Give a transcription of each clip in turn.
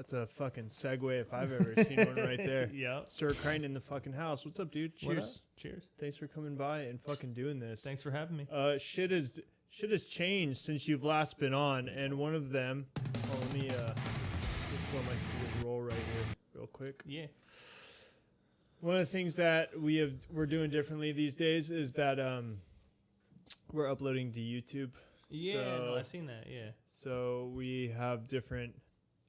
That's a fucking segue if I've ever seen one right there. Yep. Stewart Crichton in the fucking house. What's up, dude? Cheers. What up? Cheers. Thanks for coming by and fucking doing this. Thanks for having me. Shit has changed since you've last been on, and one of them. Oh, let me just let my fingers roll right here, real quick. Yeah. One of the things that we're doing differently these days is that we're uploading to YouTube. Yeah, So- no, I seen that. Yeah. So we have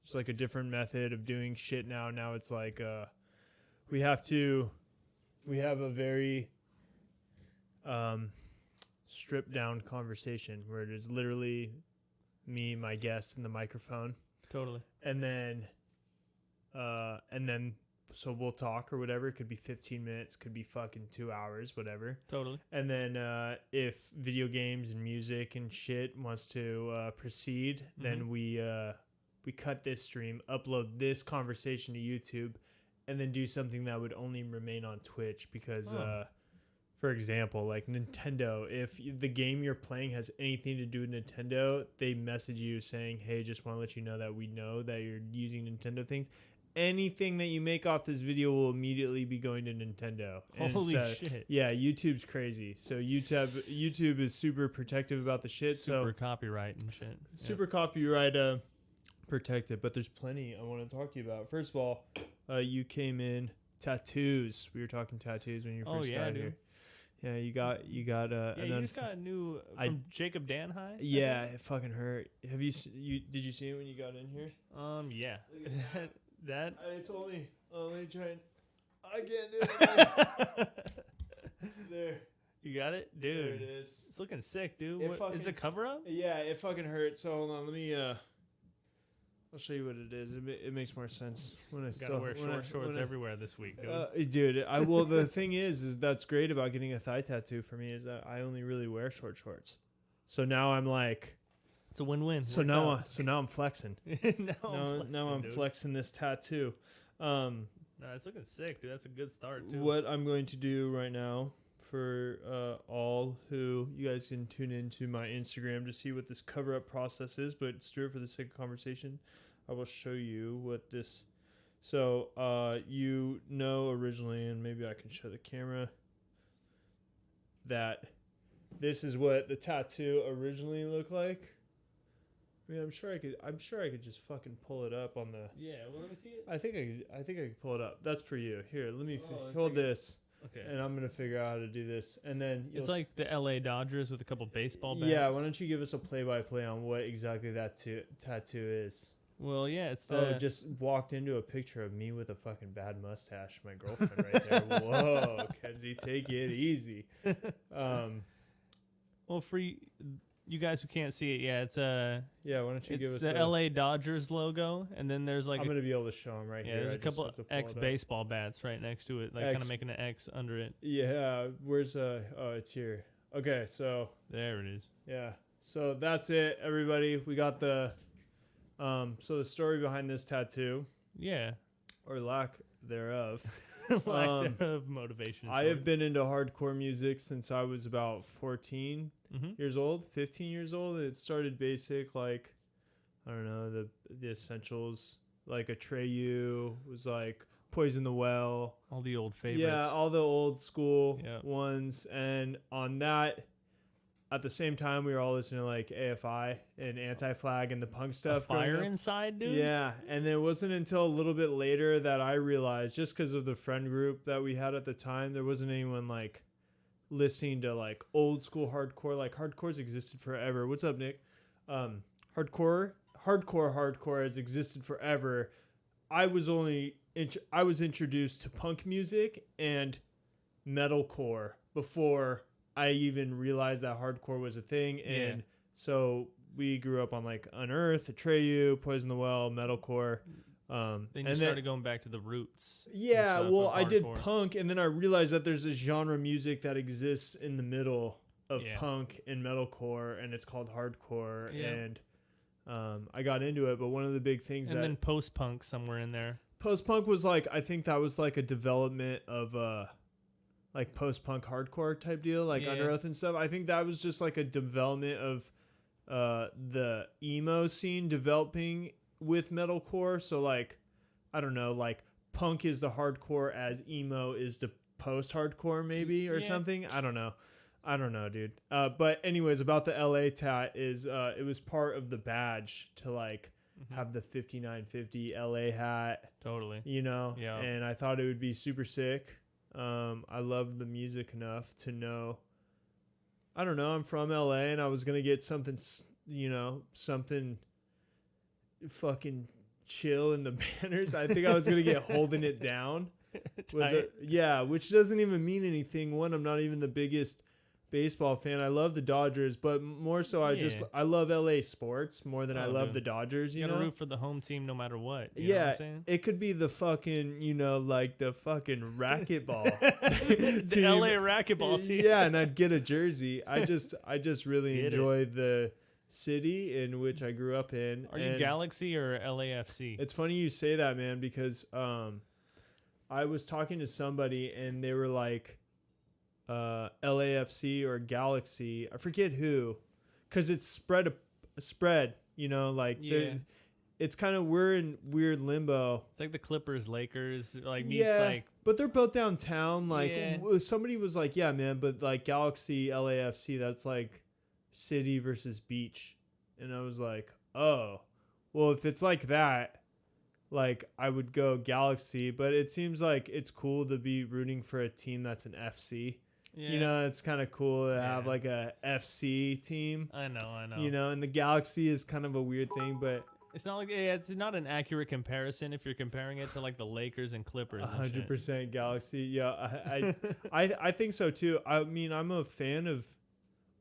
it's like a different method of doing shit now. Now it's like we have a very stripped down conversation where it is literally me, my guest, and the microphone. Totally. And then so we'll talk or whatever. It could be 15 minutes, could be fucking 2 hours, whatever. Totally. And then if video games and music and shit wants to proceed, then we cut this stream, upload this conversation to YouTube, and then do something that would only remain on Twitch because, for example, like Nintendo, if the game you're playing has anything to do with Nintendo, they message you saying, hey, just want to let you know that we know that you're using Nintendo things. Anything that you make off this video will immediately be going to Nintendo. Holy shit. Yeah, YouTube's crazy. So YouTube is super protective about the shit. Super copyright and shit. Super copyright protected. But there's plenty I want to talk to you about. First of all, you came in tattoos. We were talking tattoos when you first got here. Yeah, you got you just got a new from Jacob Danhigh. Yeah, it fucking hurt. Did you see it when you got in here? Yeah. That it's only trying. I can't do it. There. You got it, dude. There it is. It's looking sick, dude. Is it cover up? Yeah, it fucking hurts. So hold on, let me. I'll show you what it is. It makes more sense when I gotta wear shorts everywhere this week, dude. Dude, well, the thing is that's great about getting a thigh tattoo for me is that I only really wear short shorts. So now I'm like. It's a win-win. So now I'm flexing. now I'm flexing this tattoo. No, it's looking sick, dude. That's a good start too. What I'm going to do right now for all who you guys can tune into my Instagram to see what this cover-up process is, but Stuart, for the sake of conversation, I will show you what this. So originally, and maybe I can show the camera that this is what the tattoo originally looked like. I mean, I'm sure I could just fucking pull it up on the. Yeah, well, let me see it. I think I could pull it up. That's for you. Here, let me hold this. Okay. And I'm gonna figure out how to do this, and then it's like the L.A. Dodgers with a couple baseball bats. Yeah. Why don't you give us a play-by-play on what exactly that tattoo is? Well, yeah, it's the. Just walked into a picture of me with a fucking bad mustache. My girlfriend right there. Whoa, Kenzie, take it easy. Well, for you guys who can't see it, it's why don't you give us the LA Dodgers logo, and then there's like I'm gonna be able to show them right here. There's a couple X baseball bats right next to it, like kind of making an X under it. Yeah, where's it's here. Okay, so there it is. Yeah, so that's it, everybody. We got the so the story behind this tattoo. Yeah, or lack thereof. Lack thereof motivation. I have been into hardcore music since I was about 14 years old, 15 years old. It started basic, like, I don't know, the essentials, like Atreyu was like Poison the Well. All the old favorites. Yeah, all the old school ones. And on that, at the same time, we were all listening to like AFI and Anti-Flag and the punk stuff. Fire Inside, dude? Yeah. And then it wasn't until a little bit later that I realized, just because of the friend group that we had at the time, there wasn't anyone like listening to like old school hardcore. Like hardcore's existed forever. What's up, Nick? Hardcore has existed forever. I was introduced to punk music and metalcore before I even realized that hardcore was a thing. And so we grew up on like Unearth, Atreyu, Poison the Well, metalcore. Then you started going back to the roots. Yeah, well, I did punk, and then I realized that there's this genre music that exists in the middle of punk and metalcore, and it's called hardcore. Yeah. And I got into it, but one of the big things and then post-punk somewhere in there. Post-punk was like, I think that was like a development of like post-punk hardcore type deal, like Under Oath and stuff. I think that was just like a development of the emo scene developing with metalcore. So like, I don't know, like punk is the hardcore as emo is the post-hardcore maybe or something. I don't know, dude. But anyways, about the LA tat is it was part of the badge to like have the 5950 LA hat. Totally. You know? Yeah. And I thought it would be super sick. I love the music enough to know, I don't know, I'm from LA and I was going to get something, you know, something fucking chill in the banners. I think I was going to get Holding It Down. Which doesn't even mean anything. One, I'm not even the biggest baseball fan. I love the Dodgers, but more so I love LA sports more than I love the Dodgers. You gotta root for the home team no matter what. You know what I'm saying? It could be the fucking, you know, like the fucking racquetball the LA racquetball team. Yeah, and I'd get a jersey. I just really enjoy the city in which I grew up in. Are you Galaxy or LAFC? It's funny you say that, man, because I was talking to somebody and they were like, LAFC or Galaxy, I forget who, because it's spread, you know, like it's kind of, we're in weird limbo. It's like the Clippers Lakers, like meets like, but they're both downtown. Like somebody was like, yeah, man, but like Galaxy, LAFC, that's like city versus beach, and I was like, oh, well, if it's like that, like I would go Galaxy, but it seems like it's cool to be rooting for a team that's an FC. Yeah. You know, it's kind of cool to have like a FC team. I know. You know, and the Galaxy is kind of a weird thing, but it's not like it's not an accurate comparison if you're comparing it to like the Lakers and Clippers. 100% Galaxy. Yeah, I think so too. I mean, I'm a fan of,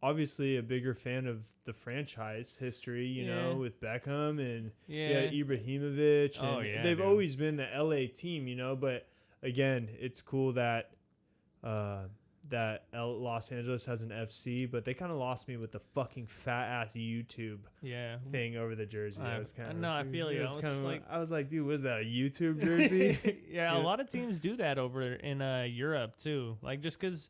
obviously a bigger fan of the franchise history, you know, with Beckham and Ibrahimovic. And they've always been the LA team, you know, but again, it's cool that Los Angeles has an FC, but they kind of lost me with the fucking fat ass YouTube thing over the jersey. I feel you. I was like, dude, what is that, a YouTube jersey? A lot of teams do that over in Europe too. Like just because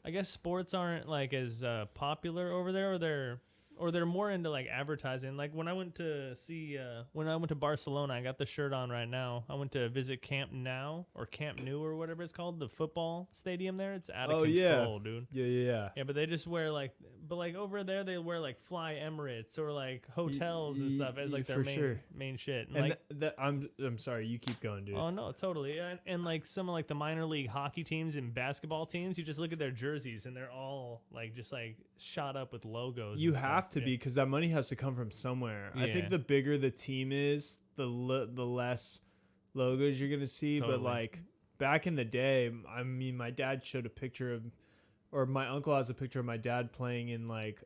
I guess sports aren't like as popular over there, or they're more into like advertising. Like when I went to Barcelona, I got the shirt on right now. I went to visit Camp Nou or Camp Nou or whatever it's called, the football stadium there. It's out of control, dude. Yeah, but they just wear like, but like over there they wear like Fly Emirates or like hotels and stuff as like their main shit. And like, I'm sorry, you keep going, dude. Oh no, totally. And like some of like the minor league hockey teams and basketball teams, you just look at their jerseys and they're all like just like shot up with logos. You have to be, because that money has to come from somewhere. I think the bigger the team is, the less logos you're gonna see. Totally. But like back in the day, I mean, my dad showed a picture of, or my uncle has a picture of my dad playing in like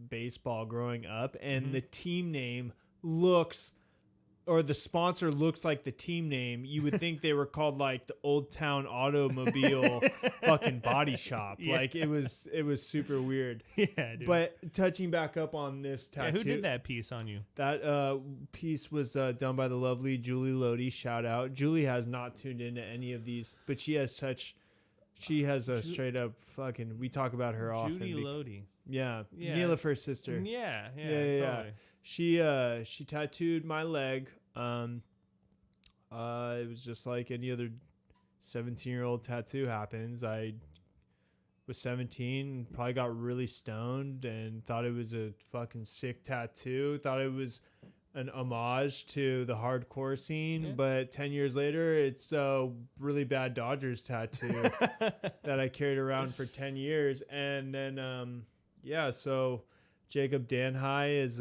baseball growing up, and the team name looks, or the sponsor looks like the team name. You would think they were called like the Old Town Automobile fucking body shop. Like it was super weird. Yeah, dude. But touching back up on this tattoo. Who did that piece on you? That piece was done by the lovely Julie Lodi. Shout out. Julie has not tuned into any of these, but she has a straight up fucking, we talk about her often. Julie Lodi. Yeah. Neela First sister. Yeah. Totally. She tattooed my leg. It was just like any other 17-year-old tattoo happens. I was 17, probably got really stoned and thought it was a fucking sick tattoo. Thought it was an homage to the hardcore scene, but 10 years later, it's a really bad Dodgers tattoo that I carried around for 10 years. And then, so Jacob Danhai is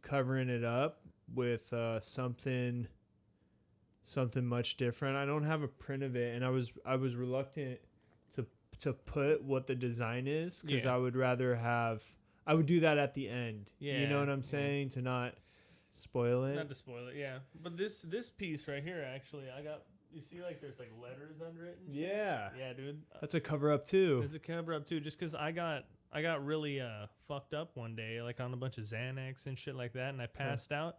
covering it up with something much different. I don't have a print of it, and I was reluctant to put what the design is, because I would do that at the end. You know what I'm saying? To not spoil it. Not to spoil it, yeah. But this piece right here, actually, you see like there's like letters under it and shit? Yeah, dude. That's a cover up too. It's a cover up too, just because I got really fucked up one day, like on a bunch of Xanax and shit like that, and I passed out.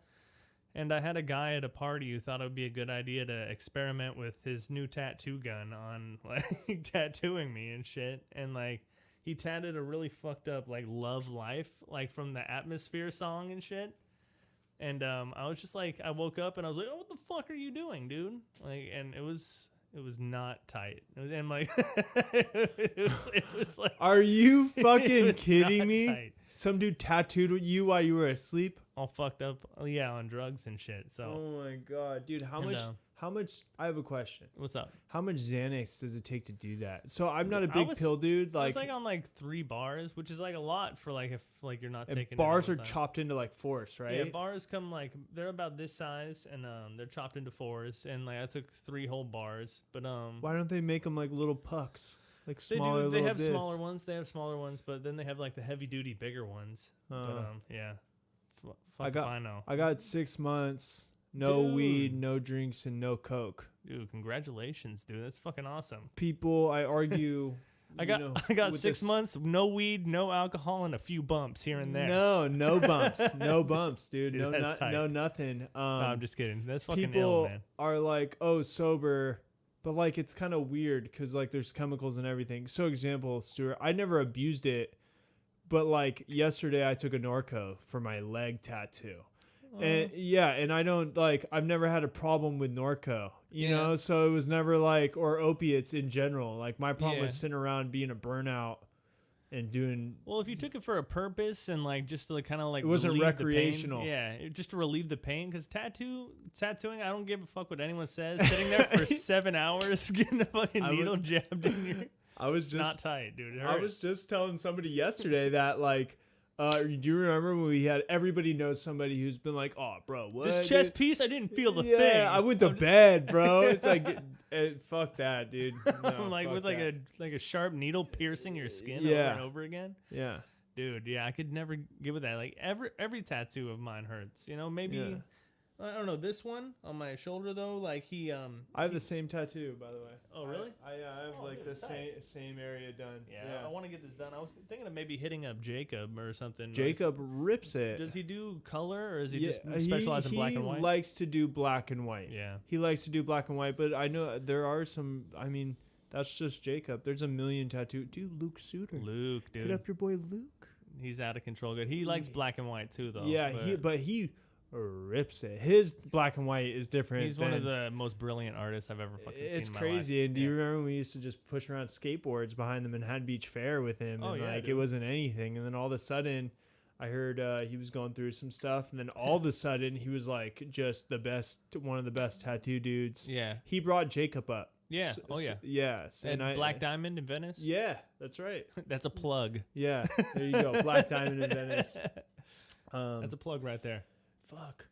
And I had a guy at a party who thought it would be a good idea to experiment with his new tattoo gun on like tattooing me and shit. And like he tatted a really fucked up like Love Life, like from the Atmosphere song and shit. And I was just like, I woke up and I was like, oh, what the fuck are you doing, dude? Like, and it was not tight. And like, it was like, Are you it fucking was kidding not me? tight. Some dude tattooed you while you were asleep? All fucked up, yeah, on drugs and shit. So, Oh my god, dude, how much I have a question. what's up? How much Xanax does it take to do that? So I'm not a I big was- pill dude. I Like, was like on like 3 bars, which is like a lot for like if like you're not and taking it bars all are the time. chopped into like fourths, right? Yeah, bars come like they're about this size and they're chopped into 4s and like I took 3 whole bars, but Why don't they make them like little pucks, like they smaller? do. They little have discs? smaller ones. They have smaller ones, but then they have like the heavy duty bigger ones. But yeah, fuck if I know. I got 6 months, no weed, Dude. no drinks, and no coke. Dude, congratulations, dude. That's fucking awesome. People, I argue. I got with 6 this- months, no weed, no alcohol, and a few bumps here and there. No bumps, no bumps, dude. Dude, no, that's tight. no, nothing. No, I'm just kidding. That's fucking People ill, man. are like, oh, sober, but like it's kind of weird because like there's chemicals and everything. So, example, Stewart, I never abused it, but like yesterday I took a Norco for my leg tattoo. And yeah, and I don't like, I've never had a problem with Norco, you Yeah. know, so it was never like, or opiates in general. Like my problem was Yeah. sitting around being a burnout and doing. Well, if you took it for a purpose and like just to like, kind of like It wasn't relieve the pain, recreational. just to relieve the pain. Because tattooing, I don't give a fuck what anyone says. Sitting there for 7 hours, getting a fucking needle jabbed in your, I was just not tight, dude. It I hurts. was just telling somebody yesterday that like, do you remember when we had everybody knows somebody who's been like, oh, bro, what? This chest piece, I didn't feel the yeah, thing. I went to bed, bro. It's like, fuck that, dude. No, like fuck with like that. a sharp needle piercing your skin over Yeah. and over again. Yeah. Dude, yeah, I could never get with that. Like every tattoo of mine hurts. You know, maybe Yeah. I don't know, this one on my shoulder though, like he I have the same tattoo, by the way. Oh, really? I have Oh, like dude, the tight. same area done. I want to get this done. I was thinking of maybe hitting up Jacob or something. Jacob rips it. Does he do color or is he Yeah, just specialize in black and white? He likes to do black and white. Yeah. He likes to do black and white, but I know there are some. I mean, that's just Jacob. There's a million tattoo. Dude, Luke Suter. Luke, dude. Hit up your boy Luke. He's out of control good. He likes black and white too though. Yeah, he rips it. His black and white is different. He's one of the most brilliant artists I've ever fucking seen It's in my crazy. life. And do you remember when we used to just push around skateboards behind the Manhattan Beach Fair with him? Oh, And yeah, like it dude. wasn't anything. And then all of a sudden, I heard he was going through some stuff. And then all of a sudden, he was like just the best, one of the best tattoo dudes. Yeah. He brought Jacob up. Yeah. Oh yeah. Yes. And Black Diamond in Venice. Yeah, that's right. That's a plug. Yeah, there you go. Black Diamond in Venice. That's a plug right there. Fuck.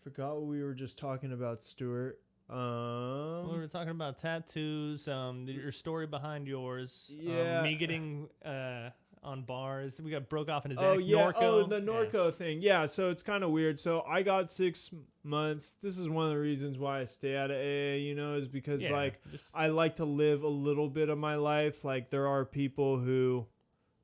Forgot what we were just talking about, Stewart. We were talking about tattoos, your story behind yours. Yeah. Me getting on bars. We got broke off in his Oh act. yeah, Norco. the Norco thing. Yeah, so it's kind of weird. So I got 6 months. This is one of the reasons why I stay out of AA, you know, is because Yeah, like just- I like to live a little bit of my life. Like there are people who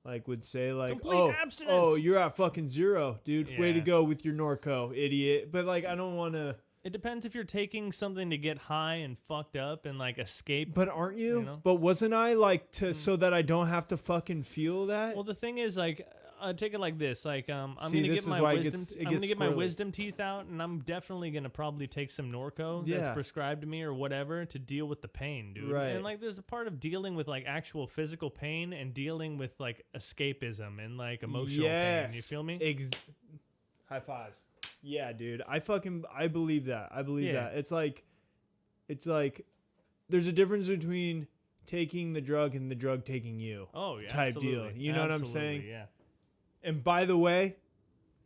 like would say like, Complete abstinence. oh, you're at fucking 0, dude. Way to Yeah. go with your Norco, idiot. But like I don't want to. It depends if you're taking something to get high and fucked up and like escape. But aren't you? You know? But wasn't I like to so that I don't have to fucking feel that? Well, the thing is, like, I take it like this. Like, I'm See, gonna this get is my why it wisdom. gets- it I'm gonna gets get my squirrely. wisdom teeth out, and I'm definitely gonna probably take some Norco that's Yeah. prescribed to me or whatever to deal with the pain, dude. Right. And like, there's a part of dealing with like actual physical pain and dealing with like escapism and like emotional pain. You feel me? High fives. Yeah, dude. I believe that. I believe Yeah. that. It's like there's a difference between taking the drug and the drug taking you. Oh yeah, type deal. absolutely. You know what I'm Absolutely, saying? Yeah. And by the way,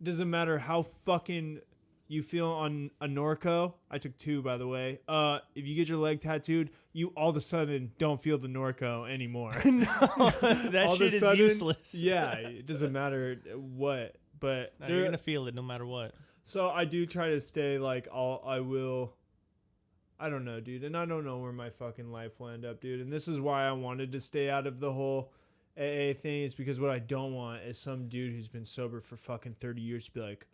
it doesn't matter how fucking you feel on a Norco. I took 2, by the way. If you get your leg tattooed, you all of a sudden don't feel the Norco anymore. That All of a shit is sudden- useless. Yeah, it doesn't matter what. But No, you're gonna feel it no matter what. So I do try to stay like I don't know, dude, and I don't know where my fucking life will end up, dude. And this is why I wanted to stay out of the whole AA thing, is because what I don't want is some dude who's been sober for fucking 30 years to be like,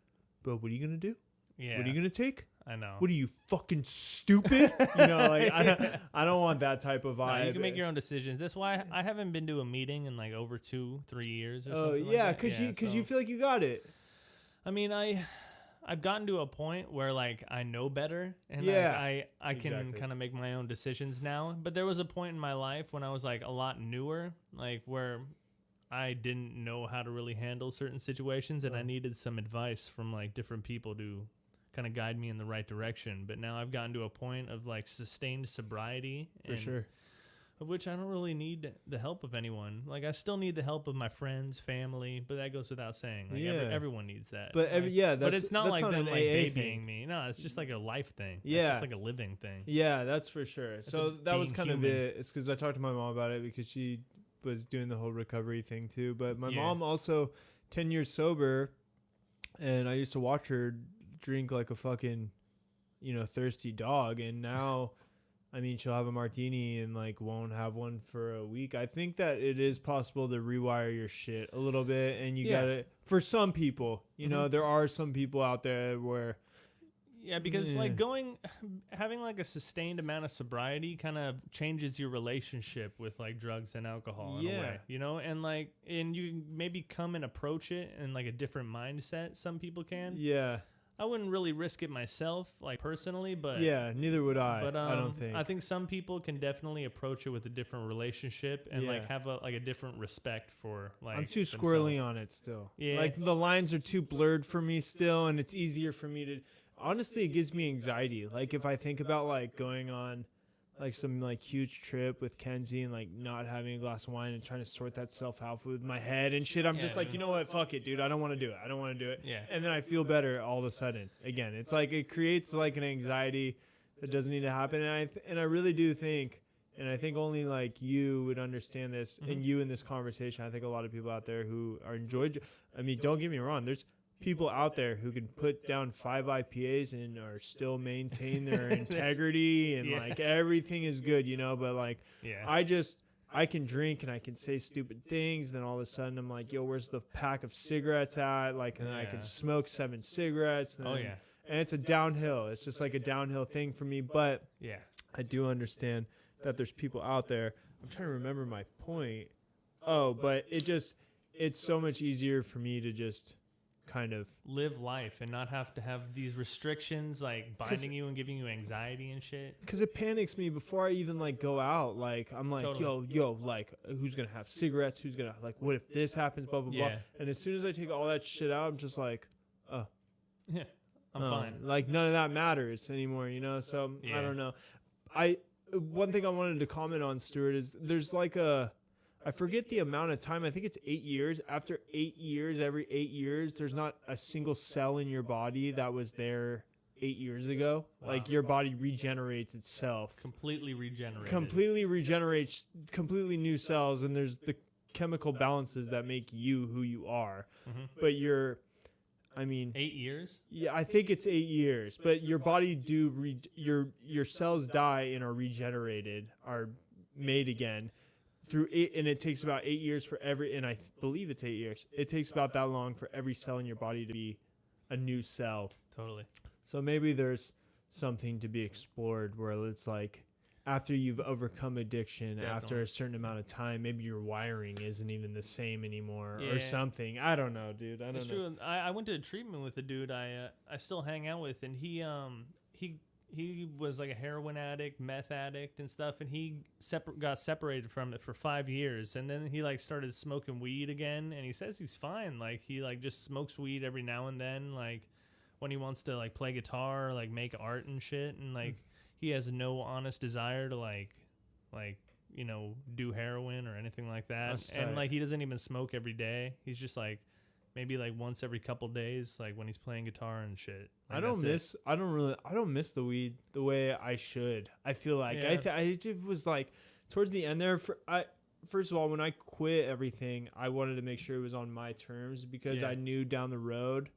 bro, what are you gonna do? Yeah. What are you gonna take? I know. What are you fucking stupid? You know, like I don't want that type of vibe. No, you can make your own decisions. That's why I haven't been to a meeting in like over 2-3 years or Oh something. yeah, like that. because you feel like you got it. I mean, I I've gotten to a point where like I know better, and Yeah, I can exactly. kind of make my own decisions now. But there was a point in my life when I was like a lot newer, like where I didn't know how to really handle certain situations, and I needed some advice from like different people to kind of guide me in the right direction. But now I've gotten to a point of like sustained sobriety, For sure. of which I don't really need the help of anyone. Like I still need the help of my friends, family, but that goes without saying. Like everyone needs that. But but it's not that's like not them an like AA babying thing. me. No, it's just like a life thing. Yeah. It's just like a living thing. Yeah, that's for sure. So that was being kind of human. it. It's because I talked to my mom about it because she was doing the whole recovery thing too. But my Yeah. mom also 10 years sober, and I used to watch her drink like a fucking, thirsty dog. And now, I mean, she'll have a martini and like won't have one for a week. I think that it is possible to rewire your shit a little bit, and you Yeah. gotta, for some people, there are some people out there where, Yeah, because like Yeah. having like a sustained amount of sobriety kind of changes your relationship with like drugs and alcohol in a way, and you maybe come and approach it in like a different mindset. Some people can. yeah, I wouldn't really risk it myself, like personally, but yeah, neither would I. But I don't think. I think some people can definitely approach it with a different relationship and like Yeah. have a different respect for like. I'm too themselves. squirrely on it still. Yeah. Like the lines are too blurred for me still, and it's easier for me to. Honestly, it gives me anxiety. Like if I think about like going on like some like huge trip with Kenzie and like not having a glass of wine and trying to sort that self out with my head and shit. I'm just Yeah. like, you know what? Fuck it, dude. I don't want to do it. I don't want to do it. Yeah. And then I feel better all of a sudden. Again, it's like it creates like an anxiety that doesn't need to happen. And I really do think, and I think only like you would understand this, and you in this conversation. I think a lot of people out there who are enjoyed. I mean, don't get me wrong. There's people out there who can put down 5 IPAs and are still maintain their integrity and Yeah. like everything is good, but like Yeah. I can drink and I can say stupid things, then all of a sudden I'm like, yo, where's the pack of cigarettes at? Like, and then I can Yeah. smoke 7 cigarettes. And Oh, then- yeah. And it's a downhill. It's just like a downhill thing for me. But Yeah. I do understand that there's people out there. I'm trying to remember my point. Oh, but it's so much easier for me to just kind of Live life and not have to have these restrictions like binding you and giving you anxiety and shit. because it panics me before I even like go out. Like I'm like, Totally. yo, like who's gonna have cigarettes? Who's gonna like? What if this happens? Blah blah blah. Yeah. And as soon as I take all that shit out, I'm just like, oh, Yeah. I'm fine. Like none of that matters anymore, So Yeah. I don't know. One thing I wanted to comment on, Stewart, is there's like I forget the amount of time. I think it's 8 years. After 8 years, every 8 years, there's not a single cell in your body that was there 8 years ago. Wow. Like your body regenerates itself. Completely regenerated. Completely regenerates completely new cells, and there's the chemical balances that make you who you are. Mhm. But I mean, 8 years? yeah, I think it's 8 years, but your body your cells die and are regenerated, are made again through it, and it takes about 8 years for and I believe it's 8 years. It takes about that long for every cell in your body to be a new cell. Totally. So maybe there's something to be explored where it's like after you've overcome addiction, after Definitely. a certain amount of time, maybe your wiring isn't even the same anymore Yeah. or something. I don't know, dude. I don't It's know. true. I went to treatment with a dude I still hang out with, and he was like a heroin addict, meth addict, and stuff, and he got separated from it for 5 years, and then he like started smoking weed again, and he says he's fine. Like he like just smokes weed every now and then, like when he wants to like play guitar, or, like make art and shit, and like he has no honest desire to like do heroin or anything like that. That's And tight. like he doesn't even smoke every day. He's just like maybe like once every couple days, like when he's playing guitar and shit. Like, I don't that's it. I don't miss the weed the way I should. I feel like Yeah. I just was like towards the end there. First of all, when I quit everything, I wanted to make sure it was on my terms because Yeah. I knew down the road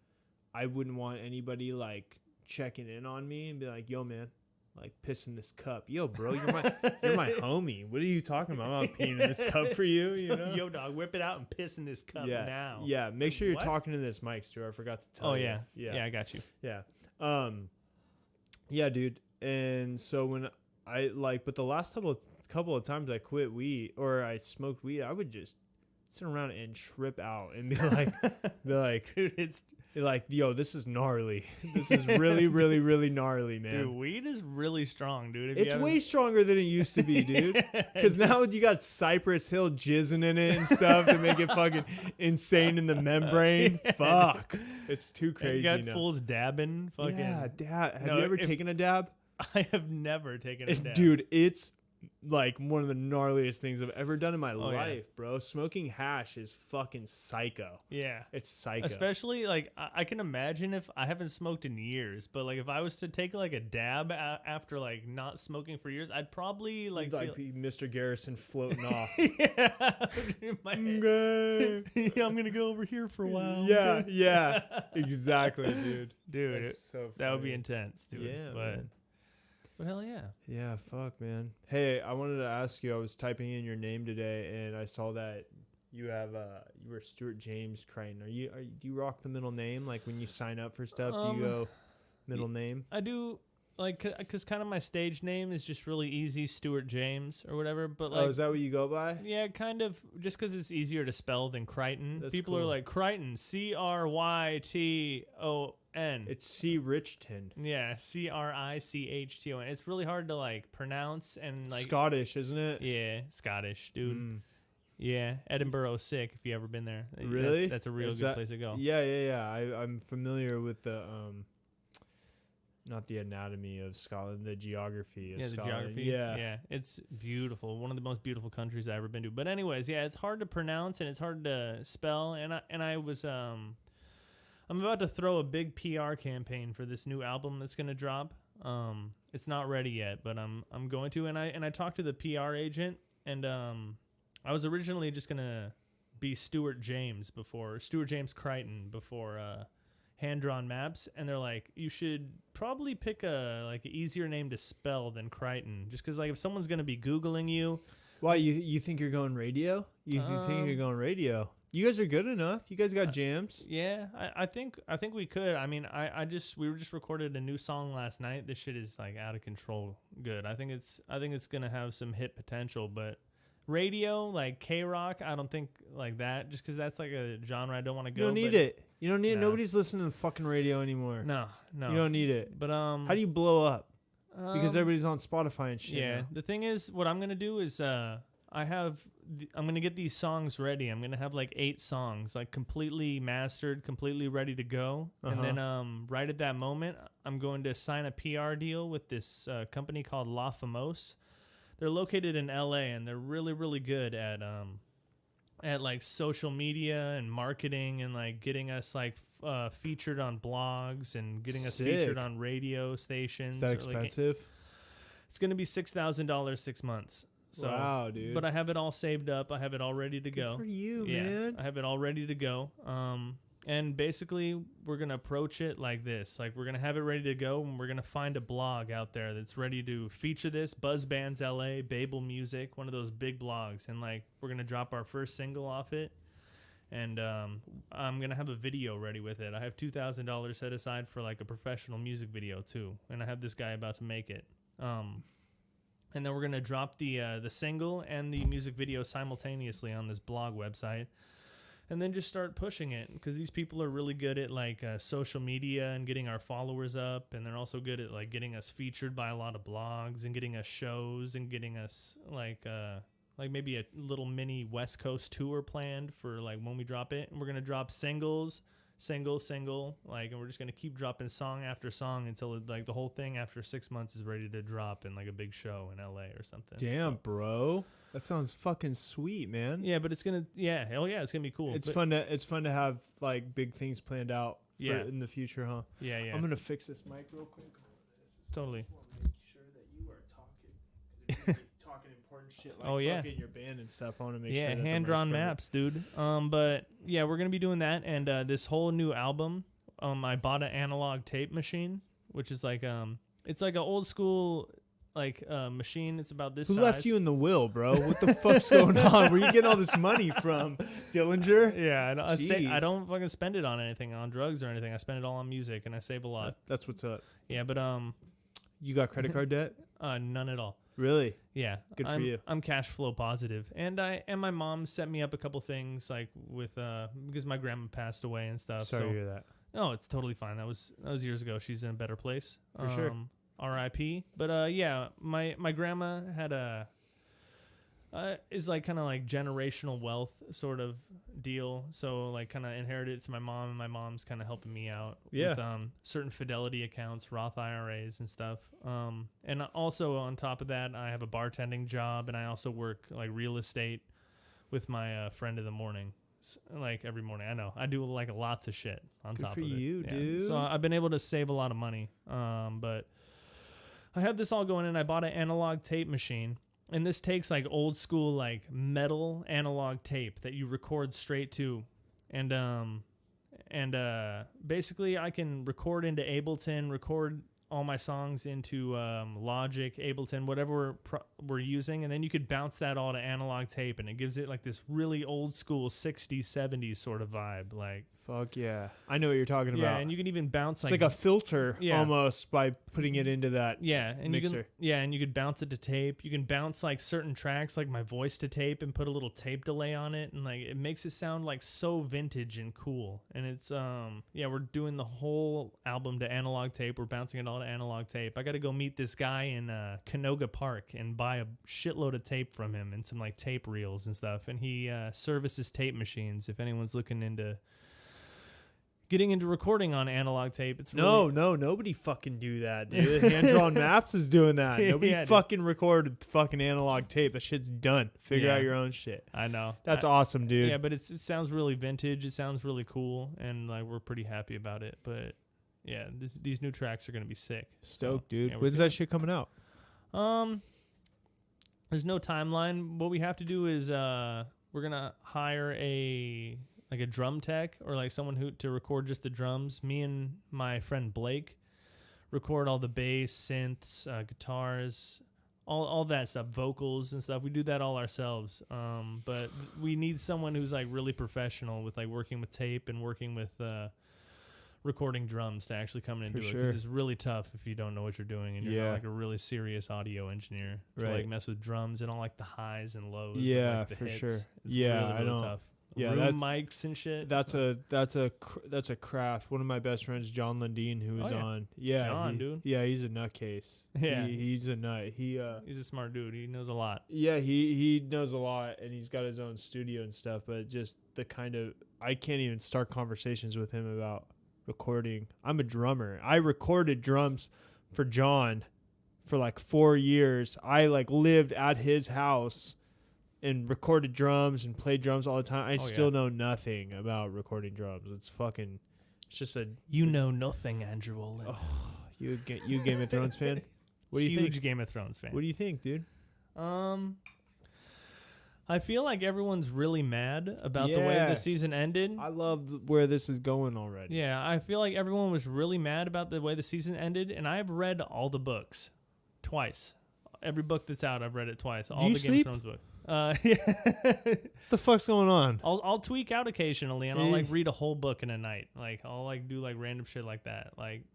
I wouldn't want anybody like checking in on me and be like, "Yo, man, like piss in this cup. Yo, bro, you're my homie. What are you talking about? I'm not peeing in this cup for you, Yo, dog, whip it out and piss in this cup yeah, now. yeah. Make sure you're what? talking to this mic, Stuart. I forgot to tell Oh you. yeah. Yeah, I got you. Yeah. Yeah, dude. And so when I but the last couple of times I quit weed or I smoked weed, I would just sit around and trip out and be like, Dude, it's like, yo, this is gnarly. This is really, really, really gnarly, man. Dude, weed is really strong, dude. If It's way stronger than it used to be, dude. Because now you got Cypress Hill jizzing in it and stuff to make it fucking insane in the membrane. Fuck. It's too crazy now. You got now. fools dabbing. Fucking. Yeah, dab. Have you ever taken a dab? I have never taken a dab. Dude, it's like one of the gnarliest things I've ever done in my life, yeah. bro. Smoking hash is fucking psycho. Yeah. It's psycho. Especially, like, I can imagine if I haven't smoked in years, but, like, if I was to take, like, a dab after, like, not smoking for years, I'd probably, like be Mr. Garrison floating off. yeah. In my head. Yeah, I'm going to go over here for a while. Yeah, yeah. Exactly, dude. Dude, So that would be intense, dude. Yeah, man. But hell yeah. Yeah, fuck, man. Hey, I wanted to ask you, I was typing in your name today, and I saw that you have you were Stewart James Crichton. Do you rock the middle name? Like when you sign up for stuff, do you go middle name? I do, like, because kind of my stage name is just really easy, Stewart James or whatever. But like, is that what you go by? Yeah, kind of, just because it's easier to spell than Crichton. That's People cool. are like, Crichton, Crichton. It's C. Richton. Yeah, Crichton. It's really hard to like pronounce and like Scottish, isn't it? Yeah, Scottish, dude. Yeah, Edinburgh's sick. If you ever been there, Really? that's a real good place to go. Yeah. I'm familiar with the not the anatomy of Scotland, the geography of Scotland. The geography. Yeah, it's beautiful. One of the most beautiful countries I've ever been to. But anyways, yeah, it's hard to pronounce and it's hard to spell. And I was I'm about to throw a big PR campaign for this new album that's gonna drop. It's not ready yet, but I'm going to. And I talked to the PR agent, and I was originally just gonna be Stewart James Crichton before Hand Drawn Maps, and they're like, you should probably pick an easier name to spell than Crichton, just because like if someone's gonna be Googling you. Why you think you're going radio? You think you're going radio? You guys are good enough. You guys got jams. Yeah, I think we could. I mean, we were just recorded a new song last night. This shit is like out of control good. I think it's gonna have some hit potential, but radio, like K-rock, I don't think like that, just because that's like a genre I don't want to go. You don't need it. You don't need it. Nobody's listening to fucking radio anymore. No. You don't need it. But how do you blow up? Because everybody's on Spotify and shit. Yeah. Now. The thing is, what I'm gonna do is I'm gonna get these songs ready. I'm gonna have like 8 songs, like completely mastered, completely ready to go. And then right at that moment, I'm going to sign a PR deal with this company called La Famose. They're located in LA, and they're really, really good at like social media and marketing and like getting us like featured on blogs and getting us featured on radio stations. Is that expensive? It's gonna be $6,000 6 months. So, wow, dude. But I have it all saved up. I have it all ready to go. Good for you, man. I have it all ready to go. And basically, we're going to approach it like this. Like, we're going to have it ready to go, and we're going to find a blog out there that's ready to feature this. Buzz Bands LA, Babel Music, one of those big blogs. And, like, we're going to drop our first single off it. And I'm going to have a video ready with it. I have $2,000 set aside for, like, a professional music video, too. And I have this guy about to make it. And then we're going to drop the single and the music video simultaneously on this blog website. And then just start pushing it, because these people are really good at like social media and getting our followers up, and they're also good at like getting us featured by a lot of blogs and getting us shows and getting us like maybe a little mini West Coast tour planned for like when we drop it. And we're gonna drop singles, like, and we're just gonna keep dropping song after song until like the whole thing after 6 months is ready to drop in like a big show in LA or something. Damn, bro. That sounds fucking sweet, man. Yeah, but it's gonna, hell yeah, it's gonna be cool. It's fun to have like big things planned out in the future, huh? Yeah. I'm gonna fix this mic real quick. Totally. I just want to make sure that you are talking. 'Cause if you're talking important shit like fucking your band and stuff. I want to make sure. Yeah, Hand Drawn Maps, dude. But yeah, we're gonna be doing that, and this whole new album. I bought an analog tape machine, which is like it's like an old school. Like machine. It's about this size. Who left you in the will, bro? What the fuck's going on? Where you getting all this money from? Dillinger? Yeah, I don't fucking spend it on anything, on drugs or anything. I spend it all on music, and I save a lot. That's what's up. Yeah, but you got credit card debt? None at all. Really? Yeah. Good for you. I'm cash flow positive, and my mom set me up a couple things like with because my grandma passed away and stuff. Sorry to hear that. Oh, it's totally fine. That was years ago. She's in a better place. For sure. R.I.P. But yeah, my grandma had a is like kind of like generational wealth sort of deal. So like kind of inherited it to my mom, and my mom's kind of helping me out with certain Fidelity accounts, Roth IRAs and stuff. And also on top of that, I have a bartending job, and I also work like real estate with my friend in the morning. Like every morning. I know I do like lots of shit on Good top for of it. you, Yeah. dude. So I've been able to save a lot of money. But I have this all going in. I bought an analog tape machine, and this takes like old school like metal analog tape that you record straight to, and basically I can record into Ableton, record all my songs into Logic, Ableton, whatever we're using, and then you could bounce that all to analog tape, and it gives it like this really old school 60s, 70s sort of vibe. Like, fuck yeah. I know what you're talking about. yeah, and you can even bounce it's like a filter almost by putting it into that and mixer. you could bounce it to tape. You can bounce like certain tracks, like my voice to tape, and put a little tape delay on it, and like it makes it sound like so vintage and cool. And it's we're doing the whole album to analog tape. We're bouncing it all to analog tape. I got to go meet this guy in Canoga Park and buy a shitload of tape from him and some like tape reels and stuff. And he services tape machines. If anyone's looking into getting into recording on analog tape, it's really nobody fucking do that, dude. Hand Drawn Maps is doing that. Nobody fucking recorded fucking analog tape. That shit's done. Figure out your own shit. I know. That's awesome, dude. Yeah, but it sounds really vintage. It sounds really cool, and like we're pretty happy about it. But yeah, these new tracks are gonna be sick. Stoked, dude. Yeah, when's that shit coming out? There's no timeline. What we have to do is we're gonna hire a drum tech or like someone to record just the drums. Me and my friend Blake record all the bass, synths, guitars, all that stuff, vocals and stuff. We do that all ourselves. But we need someone who's like really professional with like working with tape and working with recording drums to actually come in and do it, because it's really tough if you don't know what you're doing and you're not like a really serious audio engineer to like mess with drums and all like the highs and lows. Yeah, and, like, the for hits. sure. It's Yeah, really I know. tough. Yeah, Room mics and shit. That's a craft. One of my best friends, John Lundeen, who was on. Yeah, John, dude. Yeah, he's a nutcase. Yeah, he's a nut. He's a smart dude. He knows a lot. Yeah, he knows a lot, and he's got his own studio and stuff. But just the kind of, I can't even start conversations with him about recording. I'm a drummer. I recorded drums for John for like 4 years. I like lived at his house and recorded drums and played drums all the time. I still know nothing about recording drums. It's just a... You know nothing, Andrew Olin. Oh, you Game of Thrones fan? What do you think? Huge Game of Thrones fan. What do you think, dude? I feel like everyone's really mad about the way the season ended. I love where this is going already. Yeah, I feel like everyone was really mad about the way the season ended, and I've read all the books twice. Every book that's out, I've read it twice. All the Game of Thrones books. Yeah. The fuck's going on? I'll tweak out occasionally, and I'll like read a whole book in a night. Like I'll like do like random shit like that. Like